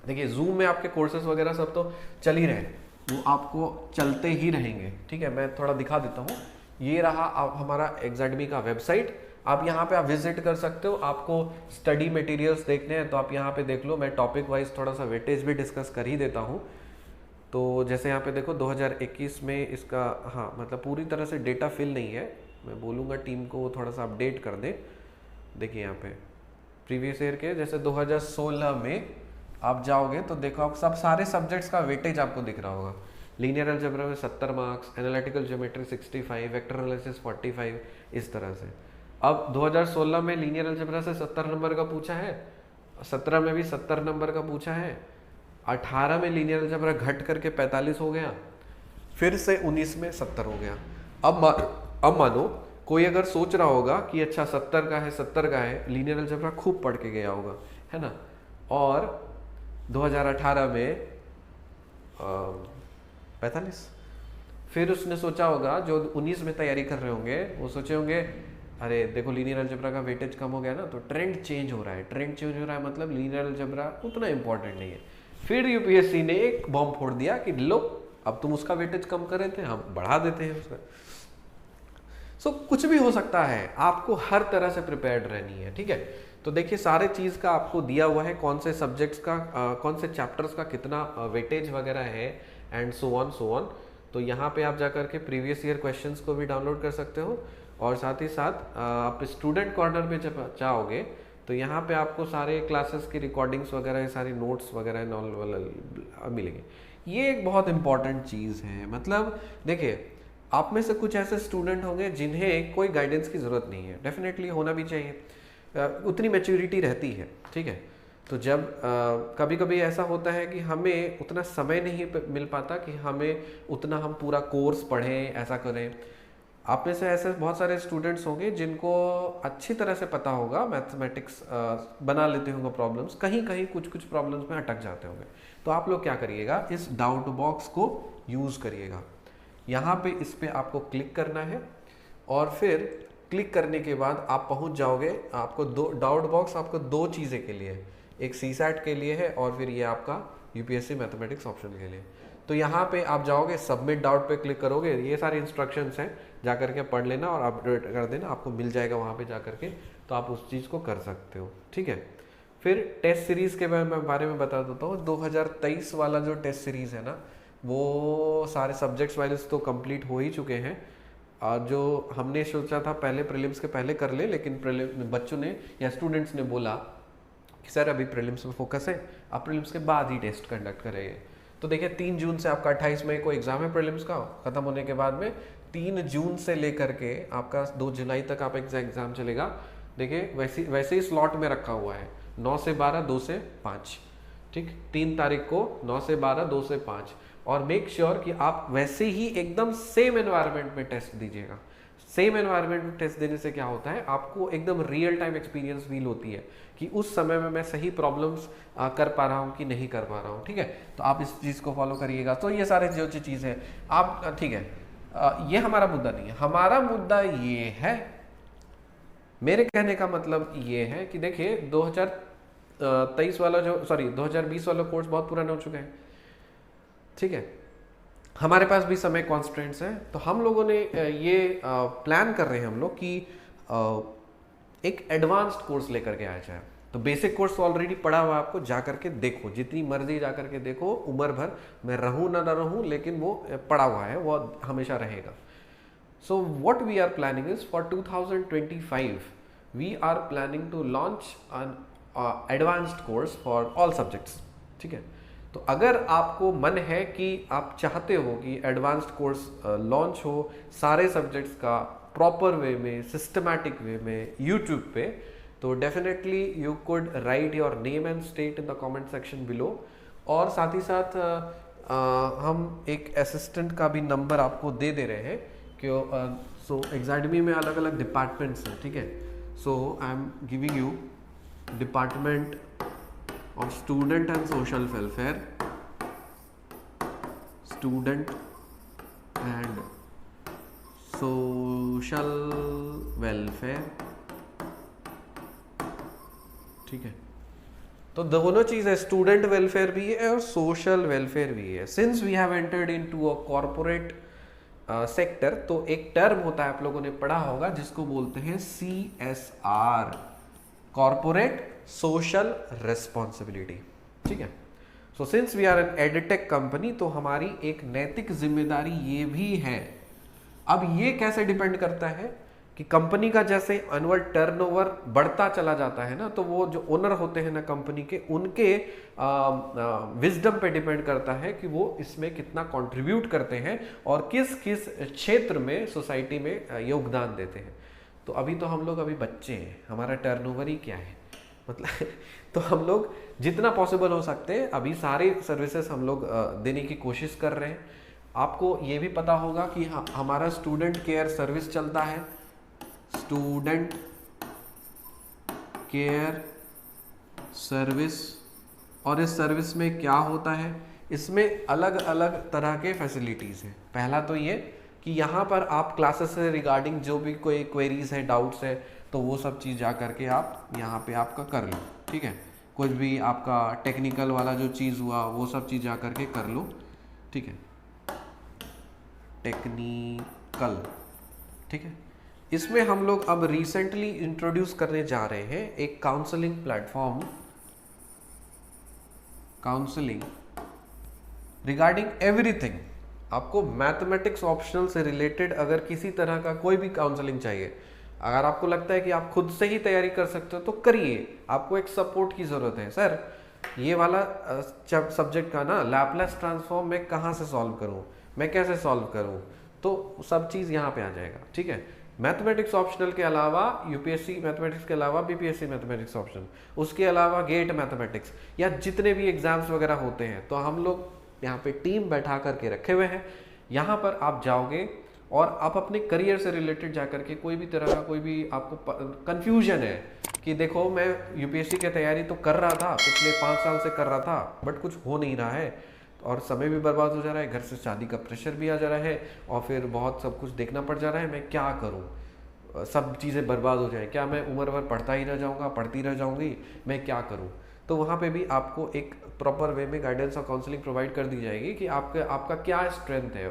देखिए जूम में आपके कोर्सेज वगैरह सब तो चल ही रहे हैं, वो आपको चलते ही रहेंगे, ठीक है। मैं थोड़ा दिखा देता हूँ। ये रहा आप हमारा एग्जाडमी का वेबसाइट। आप यहाँ पे आप विजिट कर सकते हो। आपको स्टडी मटेरियल्स देखने हैं तो आप यहाँ पे देख लो। मैं टॉपिक वाइज थोड़ा सा वेटेज भी डिस्कस कर ही देता हूँ। तो जैसे यहाँ पे देखो 2021 में इसका, हाँ मतलब पूरी तरह से डेटा फिल नहीं है, मैं बोलूँगा टीम को वो थोड़ा सा अपडेट कर दे। देखिए यहाँ पे प्रीवियस ईयर के, जैसे 2016 में आप जाओगे तो देखो आप सब सारे सब्जेक्ट्स का वेटेज आपको दिख रहा होगा। लीनियर अलजेब्रा में 70 marks, analytical geometry 65, vector analysis 45, इस तरह से। अब 2016 में लीनियर अलजेब्रा से 70 नंबर का पूछा है, 17 में भी 70 नंबर का पूछा है, 18 में लीनियर अलजेब्रा घट करके 45 हो गया, फिर से 19 में 70 हो गया। अब मानो कोई अगर सोच रहा होगा कि अच्छा 70 का है, 70 का है, लीनियर अलजेब्रा खूब पढ़ के गया होगा, है ना, और 2018 में 45, फिर उसने सोचा होगा, जो 19 में तैयारी कर रहे होंगे वो सोचे होंगे अरे देखो लीनियर अलजेब्रा का वेटेज कम हो गया ना, तो ट्रेंड चेंज हो रहा है। ट्रेंड चेंज हो रहा है मतलब लीनियर अलजेब्रा उतना इंपॉर्टेंट नहीं है। फिर यूपीएससी ने एक बॉम्ब फोड़ दिया कि लो अब तुम उसका वेटेज कम कर रहे थे, हम बढ़ा देते हैं उसका। सो कुछ भी हो सकता है, आपको हर तरह से प्रिपेयर्ड रहनी है, ठीक है। तो देखिए सारे चीज़ का आपको दिया हुआ है, कौन से सब्जेक्ट्स का कौन से चैप्टर्स का कितना वेटेज वगैरह है, एंड सो ऑन। तो यहाँ पे आप जाकर के प्रीवियस ईयर क्वेश्चंस को भी डाउनलोड कर सकते हो, और साथ ही साथ आप स्टूडेंट कॉर्नर में जब चाहोगे तो यहाँ पे आपको सारे क्लासेस की रिकॉर्डिंग्स वगैरह, सारी नोट्स वगैरह मिलेंगे। ये एक बहुत इंपॉर्टेंट चीज़ है। मतलब देखिए आप में से कुछ ऐसे स्टूडेंट होंगे जिन्हें कोई गाइडेंस की ज़रूरत नहीं है, डेफिनेटली होना भी चाहिए, उतनी मैच्योरिटी रहती है, ठीक है। तो जब कभी कभी ऐसा होता है कि हमें उतना समय नहीं मिल पाता कि हमें उतना हम पूरा कोर्स पढ़ें, ऐसा करें। आप में से ऐसे बहुत सारे स्टूडेंट्स होंगे जिनको अच्छी तरह से पता होगा मैथमेटिक्स, बना लेते होंगे प्रॉब्लम्स, कहीं कहीं कुछ प्रॉब्लम्स में अटक जाते होंगे। तो आप लोग क्या करिएगा, इस डाउट बॉक्स को यूज़ करिएगा। यहाँ पे इस पे आपको क्लिक करना है, और फिर क्लिक करने के बाद आप पहुँच जाओगे। आपको दो डाउट बॉक्स आपको दो चीज़ें के लिए, एक सीसैट के लिए है और फिर ये आपका यूपीएससी मैथमेटिक्स ऑप्शन के लिए। तो यहाँ पे आप जाओगे, सबमिट डाउट पे क्लिक करोगे, ये सारे इंस्ट्रक्शंस हैं, जा करके पढ़ लेना और अपडेट कर देना, आपको मिल जाएगा वहाँ पे जा करके, तो आप उस चीज़ को कर सकते हो, ठीक है। फिर टेस्ट सीरीज़ के बारे में बता देता हूँ। 2023 वाला जो टेस्ट सीरीज़ है ना, वो सारे सब्जेक्ट्स वाइज तो कंप्लीट हो ही चुके हैं। जो हमने सोचा था पहले प्रीलिम्स के पहले कर ले, लेकिन बच्चों ने या स्टूडेंट्स ने बोला कि सर अभी प्रीलिम्स में फोकस है, आप प्रीलिम्स के बाद ही टेस्ट कंडक्ट करेंगे। तो देखिए 3 जून से आपका 28 मई को एग्ज़ाम है प्रीलिम्स का, ख़त्म होने के बाद में 3 जून से लेकर के आपका 2 जुलाई तक आप एग्ज़ाम चलेगा। देखिए वैसे ही स्लॉट में रखा हुआ है, 9 से 12, 2 से 5, ठीक, 3 तारीख को 9 से 12, 2 से 5। और मेक श्योर कि आप वैसे ही एकदम सेम एनवायरनमेंट में टेस्ट दीजिएगा। सेम एनवायरनमेंट में टेस्ट देने से क्या होता है, आपको एकदम रियल टाइम एक्सपीरियंस फील होती है कि उस समय में मैं सही प्रॉब्लम्स कर पा रहा हूँ कि नहीं कर पा रहा हूँ, ठीक है। तो आप इस चीज़ को फॉलो करिएगा। तो ये सारे जो चीज़ है आप, ठीक है, ये हमारा मुद्दा नहीं है। हमारा मुद्दा ये है, मेरे कहने का मतलब ये है कि देखिए 23 वाला जो, सॉरी 2020 वाला कोर्स बहुत पुराना हो चुका है, ठीक है। हमारे पास भी समय कॉन्स्टेंट्स हैं, तो हम लोगों ने ये प्लान कर रहे हैं हम लोग कि एक एडवांस्ड कोर्स लेकर के आया जाए। तो बेसिक कोर्स तो ऑलरेडी पढ़ा हुआ है, आपको जा करके देखो, जितनी मर्जी जा करके देखो, उम्र भर मैं रहूं ना रहूं, लेकिन वो पढ़ा हुआ है, वो हमेशा रहेगा। So what we are planning is for 2025 we are planning to launch an advanced course for all subjects, ठीक है। तो अगर आपको मन है कि आप चाहते हो कि एडवांस्ड कोर्स लॉन्च हो सारे सब्जेक्ट्स का प्रॉपर वे में, सिस्टमैटिक वे में यूट्यूब पे, तो definitely you could write your name and state in the comment section below. और साथ ही साथ हम एक असिस्टेंट का भी नंबर आपको दे दे रहे हैं कि सो एग्जाडमी में अलग अलग डिपार्टमेंट्स हैं, ठीक है। So I am giving you department of student and social welfare, student and social welfare, ठीक है। तो दोनों चीज है, स्टूडेंट वेलफेयर भी है और सोशल वेलफेयर भी है। Since we have entered into a corporate sector, तो एक टर्म होता है, आप लोगों ने पढ़ा होगा, जिसको बोलते हैं CSR, कॉर्पोरेट सोशल रेस्पॉन्सिबिलिटी, ठीक है। So since we are an edtech company, तो हमारी एक नैतिक जिम्मेदारी ये भी है। अब ये कैसे डिपेंड करता है कि कंपनी का जैसे एनुअल टर्नओवर बढ़ता चला जाता है ना, तो वो जो ओनर होते हैं ना कंपनी के, उनके विजडम पे डिपेंड करता है कि वो इसमें कितना कंट्रीब्यूट करते हैं और किस किस क्षेत्र में सोसाइटी में योगदान देते हैं। तो अभी तो हम लोग अभी बच्चे हैं, हमारा टर्नओवर ही क्या है मतलब तो हम लोग जितना पॉसिबल हो सकते हैं अभी सारे सर्विसेज हम लोग देने की कोशिश कर रहे हैं। आपको ये भी पता होगा कि हमारा स्टूडेंट केयर सर्विस चलता है, स्टूडेंट केयर सर्विस, और इस सर्विस में क्या होता है, इसमें अलग अलग तरह के फैसिलिटीज़ हैं। पहला तो ये कि यहाँ पर आप क्लासेस से रिगार्डिंग जो भी कोई क्वेरीज है, डाउट्स है, तो वो सब चीज़ जा करके आप यहाँ पे आपका कर लो, ठीक है। कुछ भी आपका टेक्निकल वाला जो चीज़ हुआ वो सब चीज़ जा करके कर लो, ठीक है, टेक्निकल, ठीक है। इसमें हम लोग अब रिसेंटली इंट्रोड्यूस करने जा रहे हैं एक counselling platform, counselling regarding everything. आपको मैथमेटिक्स ऑप्शनल से रिलेटेड अगर किसी तरह का कोई भी काउंसलिंग चाहिए, अगर आपको लगता है कि आप खुद से ही तैयारी कर सकते हो तो करिए, आपको एक सपोर्ट की ज़रूरत है। सर ये वाला सब्जेक्ट का ना लैपलेस ट्रांसफॉर्म मैं कहाँ से सॉल्व करूँ, मैं कैसे सॉल्व करूँ, तो सब चीज़ यहाँ पे आ जाएगा, ठीक है। मैथमेटिक्स ऑप्शनल के अलावा यूपीएससी मैथमेटिक्स के अलावा बीपीएससी मैथमेटिक्स ऑप्शन, उसके अलावा गेट मैथमेटिक्स या जितने भी एग्जाम्स वगैरह होते हैं, तो हम लोग यहाँ पे टीम बैठा करके रखे हुए हैं। यहाँ पर आप जाओगे और आप अपने करियर से रिलेटेड जा करके कोई भी तरह का कोई भी आपको कन्फ्यूजन है कि देखो मैं यूपीएससी की तैयारी तो कर रहा था, पिछले 5 साल से कर रहा था, बट कुछ हो नहीं रहा है और समय भी बर्बाद हो जा रहा है, घर से शादी का प्रेशर भी आ जा रहा है और फिर बहुत सब कुछ देखना पड़ जा रहा है, मैं क्या करूं, सब चीज़ें बर्बाद हो जाए, क्या मैं उम्र भर पढ़ता ही रह जाऊंगा, पढ़ती रह जाऊंगी, मैं क्या करूं। तो वहाँ पे भी आपको एक प्रॉपर वे में गाइडेंस और काउंसलिंग प्रोवाइड कर दी जाएगी कि आपका क्या स्ट्रेंथ है,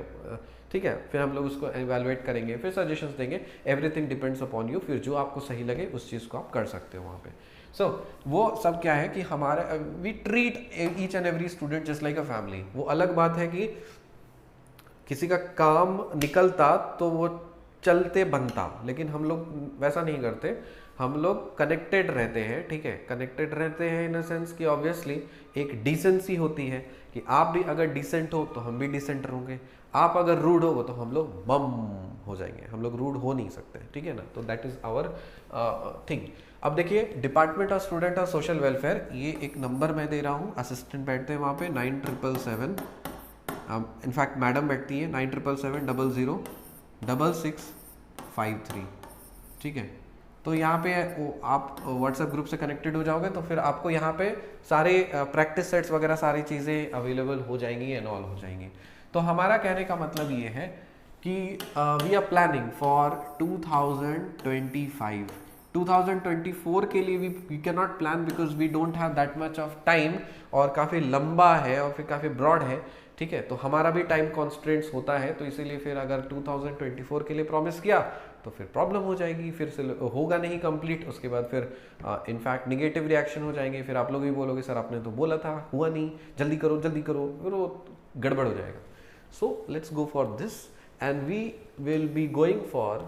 ठीक है। फिर हम लोग उसको एवेलुएट करेंगे, फिर सजेशंस देंगे, एवरीथिंग डिपेंड्स अपॉन यू। फिर जो आपको सही लगे उस चीज़ को आप कर सकते हो वहाँ पे। सो वो सब क्या है कि हमारे we treat each and every student just like a family. वो अलग बात है कि किसी का काम निकलता तो वो चलते बनता, लेकिन हम लोग वैसा नहीं करते, हम लोग कनेक्टेड रहते हैं, ठीक है। कनेक्टेड रहते हैं इन अ सेंस कि ऑब्वियसली एक डिसेंसी होती है कि आप भी अगर डिसेंट हो तो हम भी डिसेंट होंगे, आप अगर रूड हो तो हम लोग बम हो जाएंगे, हम लोग रूड हो नहीं सकते, ठीक है ना। तो दैट इज आवर थिंग। अब देखिए डिपार्टमेंट ऑफ स्टूडेंट और सोशल वेलफेयर, ये एक नंबर मैं दे रहा हूँ, असिस्टेंट बैठते हैं वहाँ पे 9777, इनफैक्ट मैडम बैठती है 9777006653, ठीक है। तो यहाँ पे आप व्हाट्सएप ग्रुप से कनेक्टेड हो जाओगे तो फिर आपको यहाँ पे सारे प्रैक्टिस सेट्स वगैरह सारी चीज़ें अवेलेबल हो जाएंगी, एनऑल हो जाएंगी। तो हमारा कहने का मतलब ये है कि वी आर प्लानिंग फॉर 2025 2024 के लिए we can not plan because we don't have that much of time, और काफ़ी लंबा है और फिर काफ़ी ब्रॉड है, ठीक है। तो हमारा भी टाइम कॉन्स्ट्रेंट्स होता है, तो इसीलिए फिर अगर 2024 के लिए प्रॉमिस किया तो फिर प्रॉब्लम हो जाएगी, फिर से होगा नहीं कंप्लीट, उसके बाद फिर इनफैक्ट निगेटिव रिएक्शन हो जाएंगे, फिर आप लोग भी बोलोगे सर आपने तो बोला था, हुआ नहीं, जल्दी करो जल्दी करो, फिर वो गड़बड़ हो जाएगा। So let's go for this and we will be going for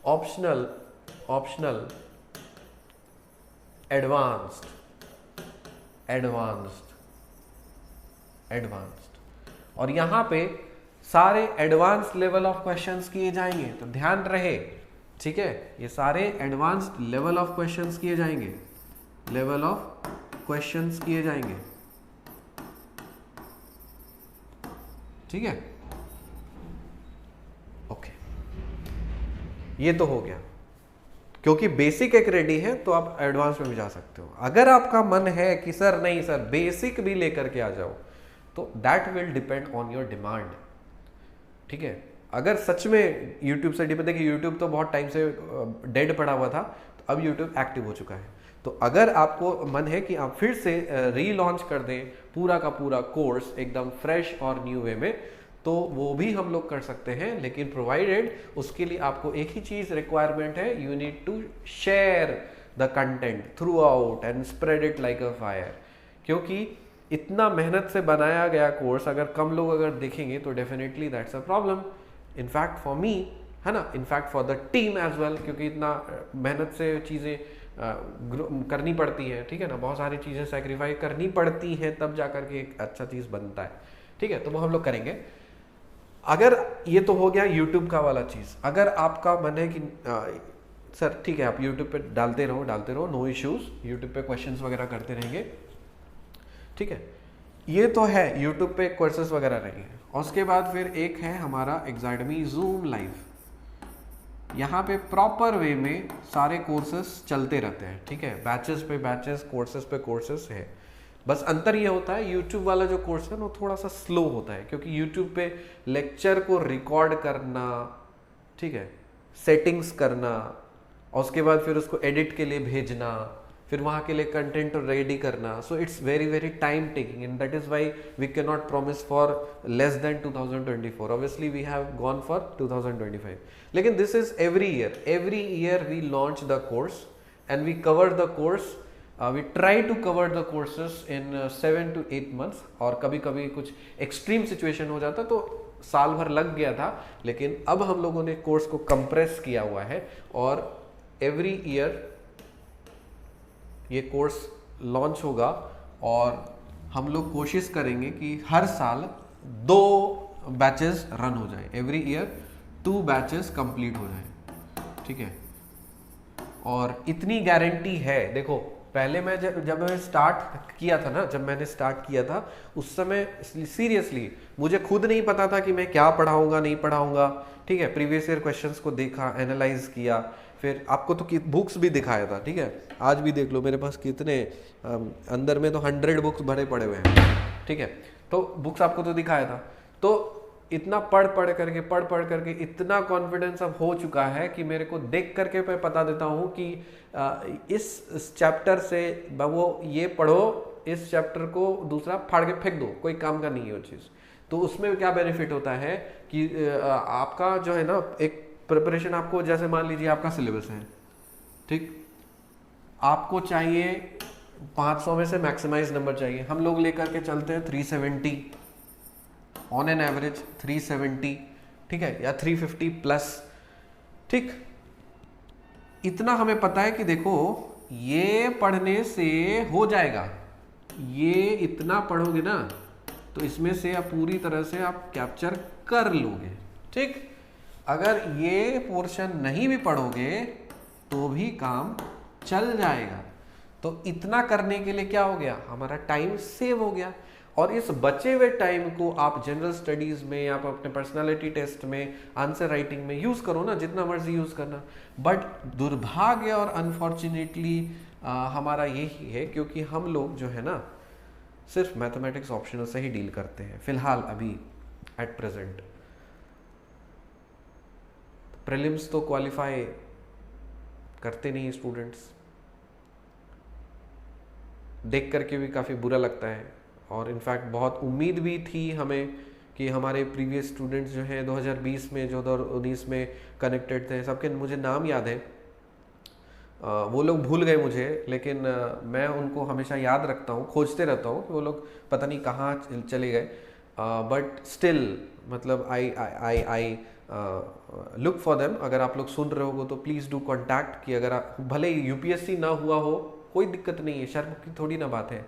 optional advanced और यहाँ पे सारे एडवांस लेवल ऑफ क्वेश्चंस किए जाएंगे, तो ध्यान रहे, ठीक है, ये सारे एडवांस्ड लेवल ऑफ क्वेश्चंस किए जाएंगे, लेवल ऑफ क्वेश्चंस किए जाएंगे, ठीक है, ओके। ये तो हो गया, क्योंकि बेसिक एक रेडी है तो आप एडवांस में भी जा सकते हो। अगर आपका मन है कि सर नहीं सर बेसिक भी लेकर के आ जाओ, तो that will depend on your demand, ठीक है। अगर सच में YouTube से डिपेंड, देखिए YouTube तो बहुत टाइम से डेड पड़ा हुआ था, तो अब YouTube एक्टिव हो चुका है। तो अगर आपको मन है कि आप फिर से रीलॉन्च कर दें पूरा का पूरा कोर्स एकदम फ्रेश और न्यू वे में, तो वो भी हम लोग कर सकते हैं, लेकिन प्रोवाइडेड उसके लिए आपको एक ही चीज़ रिक्वायरमेंट है, you need to share the content throughout and spread it like a fire. क्योंकि इतना मेहनत से बनाया गया कोर्स अगर कम लोग अगर देखेंगे तो definitely that's a problem, in fact for me, है ना, in fact for the team as well, क्योंकि इतना मेहनत से चीज़ें करनी पड़ती है, ठीक है ना, बहुत सारी चीज़ें सेक्रीफाई करनी पड़ती हैं तब जा कर के एक अच्छा चीज़ बनता है, ठीक है। तो वो हम लोग करेंगे। अगर ये तो हो गया YouTube का वाला चीज़, अगर आपका मन है कि सर ठीक है आप YouTube पे डालते रहो, नो इश्यूज़, YouTube पे क्वेश्चंस वगैरह करते रहेंगे, ठीक है, ये तो है YouTube पे कोर्सेज वगैरह रहेंगे। और उसके बाद फिर एक है हमारा एग्जाडमी जूम लाइव, यहाँ पे प्रॉपर वे में सारे कोर्सेज चलते रहते हैं, ठीक है, बैचेस पे बैचेस, कोर्सेज पे कोर्सेज है। बस अंतर ये होता है YouTube वाला जो कोर्स है वो थोड़ा सा स्लो होता है, क्योंकि YouTube पे लेक्चर को रिकॉर्ड करना, ठीक है, सेटिंग्स करना, और उसके बाद फिर उसको एडिट के लिए भेजना, फिर वहाँ के लिए कंटेंट रेडी करना, so it's very very time taking, and that is why we can not promise for less than 2024, obviously we have gone for 2025, लेकिन this is every year we launch the course and we cover the course, we try to cover the courses in 7 to 8 months, और कभी कभी कुछ एक्सट्रीम सिचुएशन हो जाता तो साल भर लग गया था, लेकिन अब हम लोगों ने कोर्स को कंप्रेस किया हुआ है, और एवरी ईयर ये कोर्स लॉन्च होगा, और हम लोग कोशिश करेंगे कि हर साल 2 बैचेस रन हो जाए, एवरी ईयर 2 बैचेस कंप्लीट हो जाए, ठीक है। और इतनी गारंटी है, देखो पहले मैं जब मैं स्टार्ट किया था ना, जब मैंने स्टार्ट किया था उस समय सीरियसली मुझे खुद नहीं पता था कि मैं क्या पढ़ाऊंगा नहीं पढ़ाऊंगा, ठीक है। प्रीवियस ईयर क्वेश्चंस को देखा, एनालाइज किया, फिर आपको तो बुक्स भी दिखाया था, ठीक है, आज भी देख लो मेरे पास कितने अंदर में तो 100 बुक्स भरे पड़े हुए हैं, ठीक है, तो बुक्स आपको तो दिखाया था। तो इतना पढ़ करके इतना कॉन्फिडेंस अब हो चुका है कि मेरे को देख करके मैं बता देता हूँ कि इस चैप्टर से वो ये पढ़ो, इस चैप्टर को दूसरा फाड़ के फेंक दो, कोई काम का नहीं है वो चीज़। तो उसमें क्या बेनिफिट होता है कि आपका जो है ना एक प्रिपरेशन, आपको जैसे मान लीजिए आपका सिलेबस है, ठीक, आपको चाहिए 500 में से मैक्सिमाइज नंबर चाहिए, हम लोग लेकर के चलते हैं 370 ऑन एन एवरेज, 370, ठीक है, या 350 प्लस, ठीक। इतना हमें पता है कि देखो ये पढ़ने से हो जाएगा, ये इतना पढ़ोगे ना तो इसमें से आप पूरी तरह से आप कैप्चर कर लोगे, ठीक। अगर ये पोर्शन नहीं भी पढ़ोगे तो भी काम चल जाएगा। तो इतना करने के लिए क्या हो गया, हमारा टाइम सेव हो गया, और इस बचे हुए टाइम को आप जनरल स्टडीज में, आप अपने पर्सनालिटी टेस्ट में, आंसर राइटिंग में यूज करो ना, जितना मर्जी यूज करना। बट दुर्भाग्य और अनफॉर्चुनेटली हमारा यही है, क्योंकि हम लोग जो है ना सिर्फ मैथमेटिक्स ऑप्शनल से ही डील करते हैं फिलहाल, अभी एट प्रेजेंट। प्रीलिम्स तो क्वालिफाई करते नहीं स्टूडेंट्स, देख करके भी काफ़ी बुरा लगता है। और इनफैक्ट बहुत उम्मीद भी थी हमें कि हमारे प्रीवियस स्टूडेंट्स जो हैं 2020 में जो 2019 में कनेक्टेड थे, सबके मुझे नाम याद है, वो लोग भूल गए मुझे, लेकिन मैं उनको हमेशा याद रखता हूँ, खोजते रहता हूँ कि वो लोग पता नहीं कहाँ चले गए, बट स्टिल मतलब आई लुक फॉर देम। अगर आप लोग सुन रहे हो तो प्लीज़ डू कॉन्टैक्ट, कि अगर भले यूपीएससी ना हुआ हो कोई दिक्कत नहीं है, शर्म की थोड़ी ना बात है।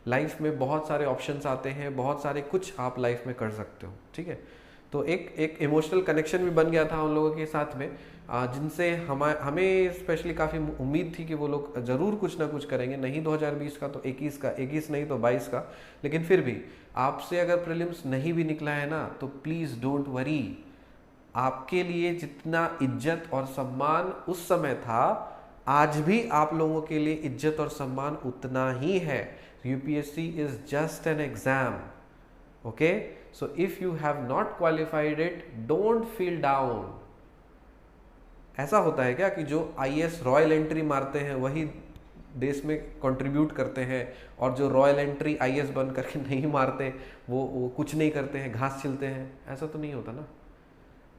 लाइफ में बहुत सारे ऑप्शंस आते हैं, बहुत सारे कुछ आप लाइफ में कर सकते हो, ठीक है। तो एक इमोशनल कनेक्शन भी बन गया था उन लोगों के साथ में, जिनसे हमें स्पेशली काफ़ी उम्मीद थी कि वो लोग ज़रूर कुछ ना कुछ करेंगे, नहीं 2020 का तो 21 नहीं तो 22 का। लेकिन फिर भी आपसे अगर प्रीलिम्स नहीं भी निकला है ना, तो प्लीज़ डोंट वरी, आपके लिए जितना इज्जत और सम्मान उस समय था, आज भी आप लोगों के लिए इज्जत और सम्मान उतना ही है। UPSC is just an exam, okay. So if you have not qualified it, don't feel down. ऐसा होता है क्या कि जो आईएएस रॉयल एंट्री मारते हैं वही देश में कंट्रीब्यूट करते हैं, और जो रॉयल एंट्री आईएएस बन करके नहीं मारते वो कुछ नहीं करते हैं, घास छिलते हैं? ऐसा तो नहीं होता ना।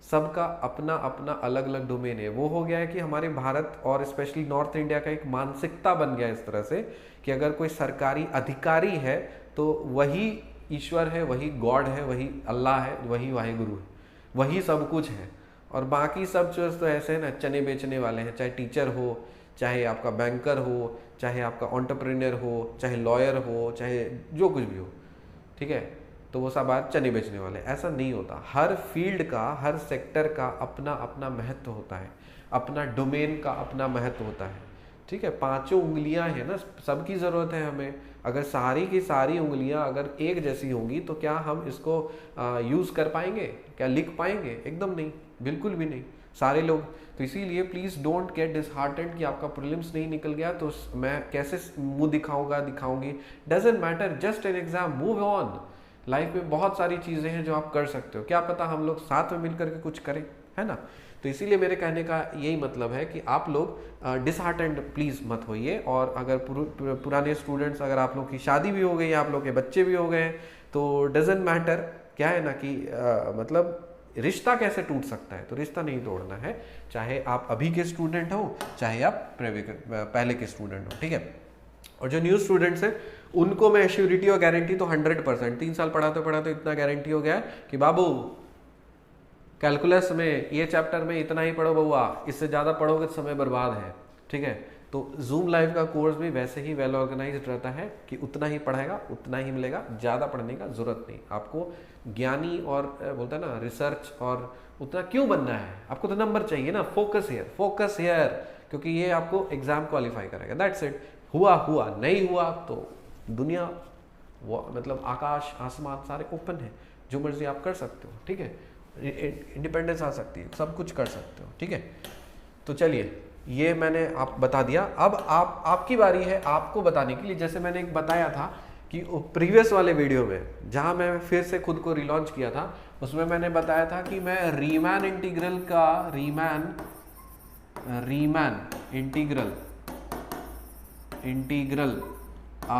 सबका अपना अपना अलग अलग डोमेन है। वो हो गया है कि हमारे भारत और स्पेशली नॉर्थ इंडिया का एक मानसिकता बन गया इस तरह से कि अगर कोई सरकारी अधिकारी है तो वही ईश्वर है, वही गॉड है, वही अल्लाह है, वही वाहिगुरु है, वही सब कुछ है। और बाकी सब चीज़ तो ऐसे है ना, चने बेचने वाले हैं, चाहे टीचर हो, चाहे आपका बैंकर हो, चाहे आपका एंटरप्रेन्योर हो, चाहे लॉयर हो, चाहे जो कुछ भी हो, ठीक है। तो वो सब आज चने बेचने वाले। ऐसा नहीं होता। हर फील्ड का, हर सेक्टर का अपना अपना महत्व होता है, अपना डोमेन का अपना महत्व होता है, ठीक है। पांचों उंगलियां हैं ना, सबकी ज़रूरत है हमें। अगर सारी की सारी उंगलियां अगर एक जैसी होंगी तो क्या हम इसको यूज़ कर पाएंगे? क्या लिख पाएंगे? एकदम नहीं, बिल्कुल भी नहीं, सारे लोग। तो इसीलिए प्लीज़ डोंट गेट डिसहार्टेंड कि आपका प्रीलिम्स नहीं निकल गया तो मैं कैसे मुंह दिखाऊंगी। Doesn't matter, just an exam, move on. Life में बहुत सारी चीज़ें हैं जो आप कर सकते हो, क्या पता हम लोग साथ में मिलकर के कुछ करें, है ना। तो इसीलिए मेरे कहने का यही मतलब है कि आप लोग डिसहार्टेंड प्लीज़ मत होइए। और अगर पुराने स्टूडेंट्स, अगर आप लोग की शादी भी हो गई, आप लोग के बच्चे भी हो गए, तो डजेंट मैटर, क्या है ना कि मतलब रिश्ता कैसे टूट सकता है, तो रिश्ता नहीं तोड़ना है, चाहे आप अभी के स्टूडेंट हो, चाहे आप पहले के स्टूडेंट हो, ठीक है। और जो न्यू स्टूडेंट्स हैं उनको मैं एश्योरिटी और गारंटी तो 100%, 3 साल पढ़ाते इतना गारंटी हो गया है कि बाबू कैलकुलस में ये चैप्टर में इतना ही पढ़ो बउआ, इससे ज़्यादा पढ़ोगे तो समय बर्बाद है, ठीक है। तो जूम लाइव का कोर्स भी वैसे ही वेल ऑर्गेनाइज्ड रहता है कि उतना ही पढ़ाएगा, उतना ही मिलेगा, ज़्यादा पढ़ने का ज़रूरत नहीं। आपको ज्ञानी और बोलता है ना रिसर्च, और उतना क्यों बनना है, आपको तो नंबर चाहिए ना। फोकस हियर, क्योंकि ये आपको एग्जाम क्वालिफाई करेगा, दैट्स इट। हुआ, नहीं हुआ तो दुनिया, वो मतलब आकाश आसमान सारे ओपन है, जो मर्जी आप कर सकते हो, ठीक है। इंडिपेंडेंस आ सकती है, सब कुछ कर सकते हो, ठीक है। तो चलिए, ये मैंने आप बता दिया। अब आपकी बारी है आपको बताने के लिए। जैसे मैंने एक बताया था कि प्रीवियस वाले वीडियो में, जहां मैं फिर से खुद को रिलॉन्च किया था, उसमें मैंने बताया था कि मैं रीमैन इंटीग्रल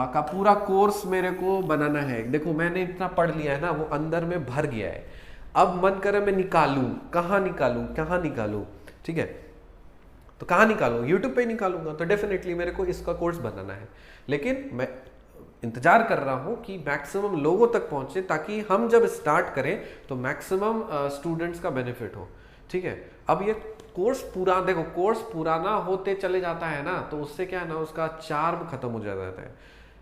का पूरा कोर्स मेरे को बनाना है। देखो मैंने इतना पढ़ लिया है ना, वो अंदर में भर गया है। अब मन करे मैं निकालूं, कहाँ निकालूं, ठीक है। तो कहाँ निकालूं? यूट्यूब पे निकालूंगा। तो डेफिनेटली मेरे को इसका कोर्स बनाना है, लेकिन मैं इंतजार कर रहा हूं कि मैक्सिमम लोगों तक पहुंचे, ताकि हम जब स्टार्ट करें तो मैक्सिमम स्टूडेंट्स का बेनिफिट हो, ठीक है। अब ये कोर्स पुराना होते चले जाता है ना, तो उससे क्या है ना, उसका चार्म खत्म हो जाता है।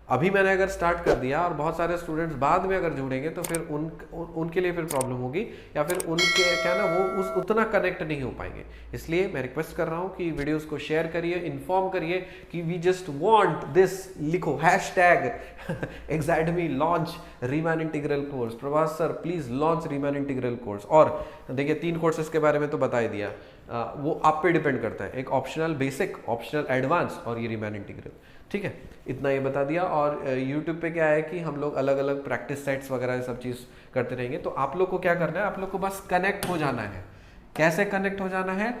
अभी मैंने अगर स्टार्ट कर दिया और बहुत सारे स्टूडेंट्स बाद में अगर जुड़ेंगे तो फिर उनके लिए फिर प्रॉब्लम होगी, या फिर उनके क्या ना वो उतना कनेक्ट नहीं हो पाएंगे। इसलिए मैं रिक्वेस्ट कर रहा हूँ कि वीडियोस को शेयर करिए, इन्फॉर्म करिए कि वी जस्ट वांट दिस, लिखो #exadmi launch Riemann integral course, Prabhas sir please launch Riemann integral course. और देखिए 3 कोर्सेज के बारे में तो बता ही दिया, वो आप पे डिपेंड करता है, एक ऑप्शनल बेसिक, ऑप्शनल एडवांस और ये रीमैन इंटीग्रल, ठीक है। इतना ये बता दिया। और यूट्यूब पे क्या है कि हम लोग अलग अलग प्रैक्टिस सेट्स वगैरह सब चीज़ करते रहेंगे। तो आप लोग को क्या करना है, आप लोग को बस कनेक्ट हो जाना है, कैसे कनेक्ट हो जाना है?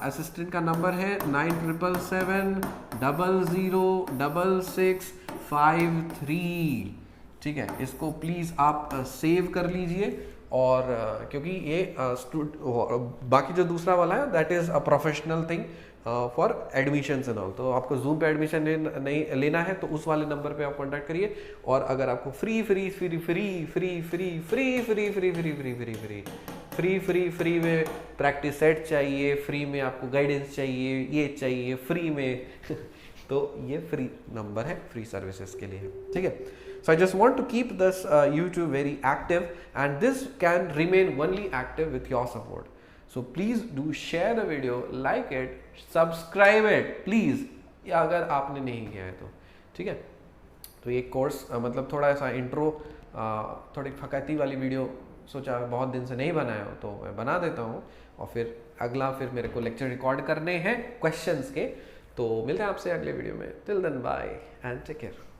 असिस्टेंट का नंबर है 9777006653। ठीक है, इसको प्लीज़ आप सेव कर लीजिए। और क्योंकि ये बाकी जो दूसरा वाला है that is a professional thing for admissions and all. तो आपको जूम पे एडमिशन नहीं लेना है तो उस वाले नंबर पे आप कॉन्टैक्ट करिए। और अगर आपको free free free free free free free free free free free free free free free free में प्रैक्टिस सेट चाहिए, फ्री में आपको गाइडेंस चाहिए, ये चाहिए फ्री में तो ये फ्री नंबर है, फ्री सर्विसेज के लिए है। ठीक है, so I just want to keep this YouTube very active, and this can remain only active with your support. So please do share the video, like it, subscribe it please, या अगर आपने नहीं किया है तो। ठीक है, तो ये कोर्स मतलब थोड़ा सा इंट्रो, थोड़ी फकाती वाली वीडियो सोचा बहुत दिन से नहीं बनाया हो तो मैं बना देता हूँ। और फिर अगला फिर मेरे को लेक्चर रिकॉर्ड करने हैं क्वेश्चंस के। तो मिलते हैं आपसे अगले वीडियो में। Till then bye and take care.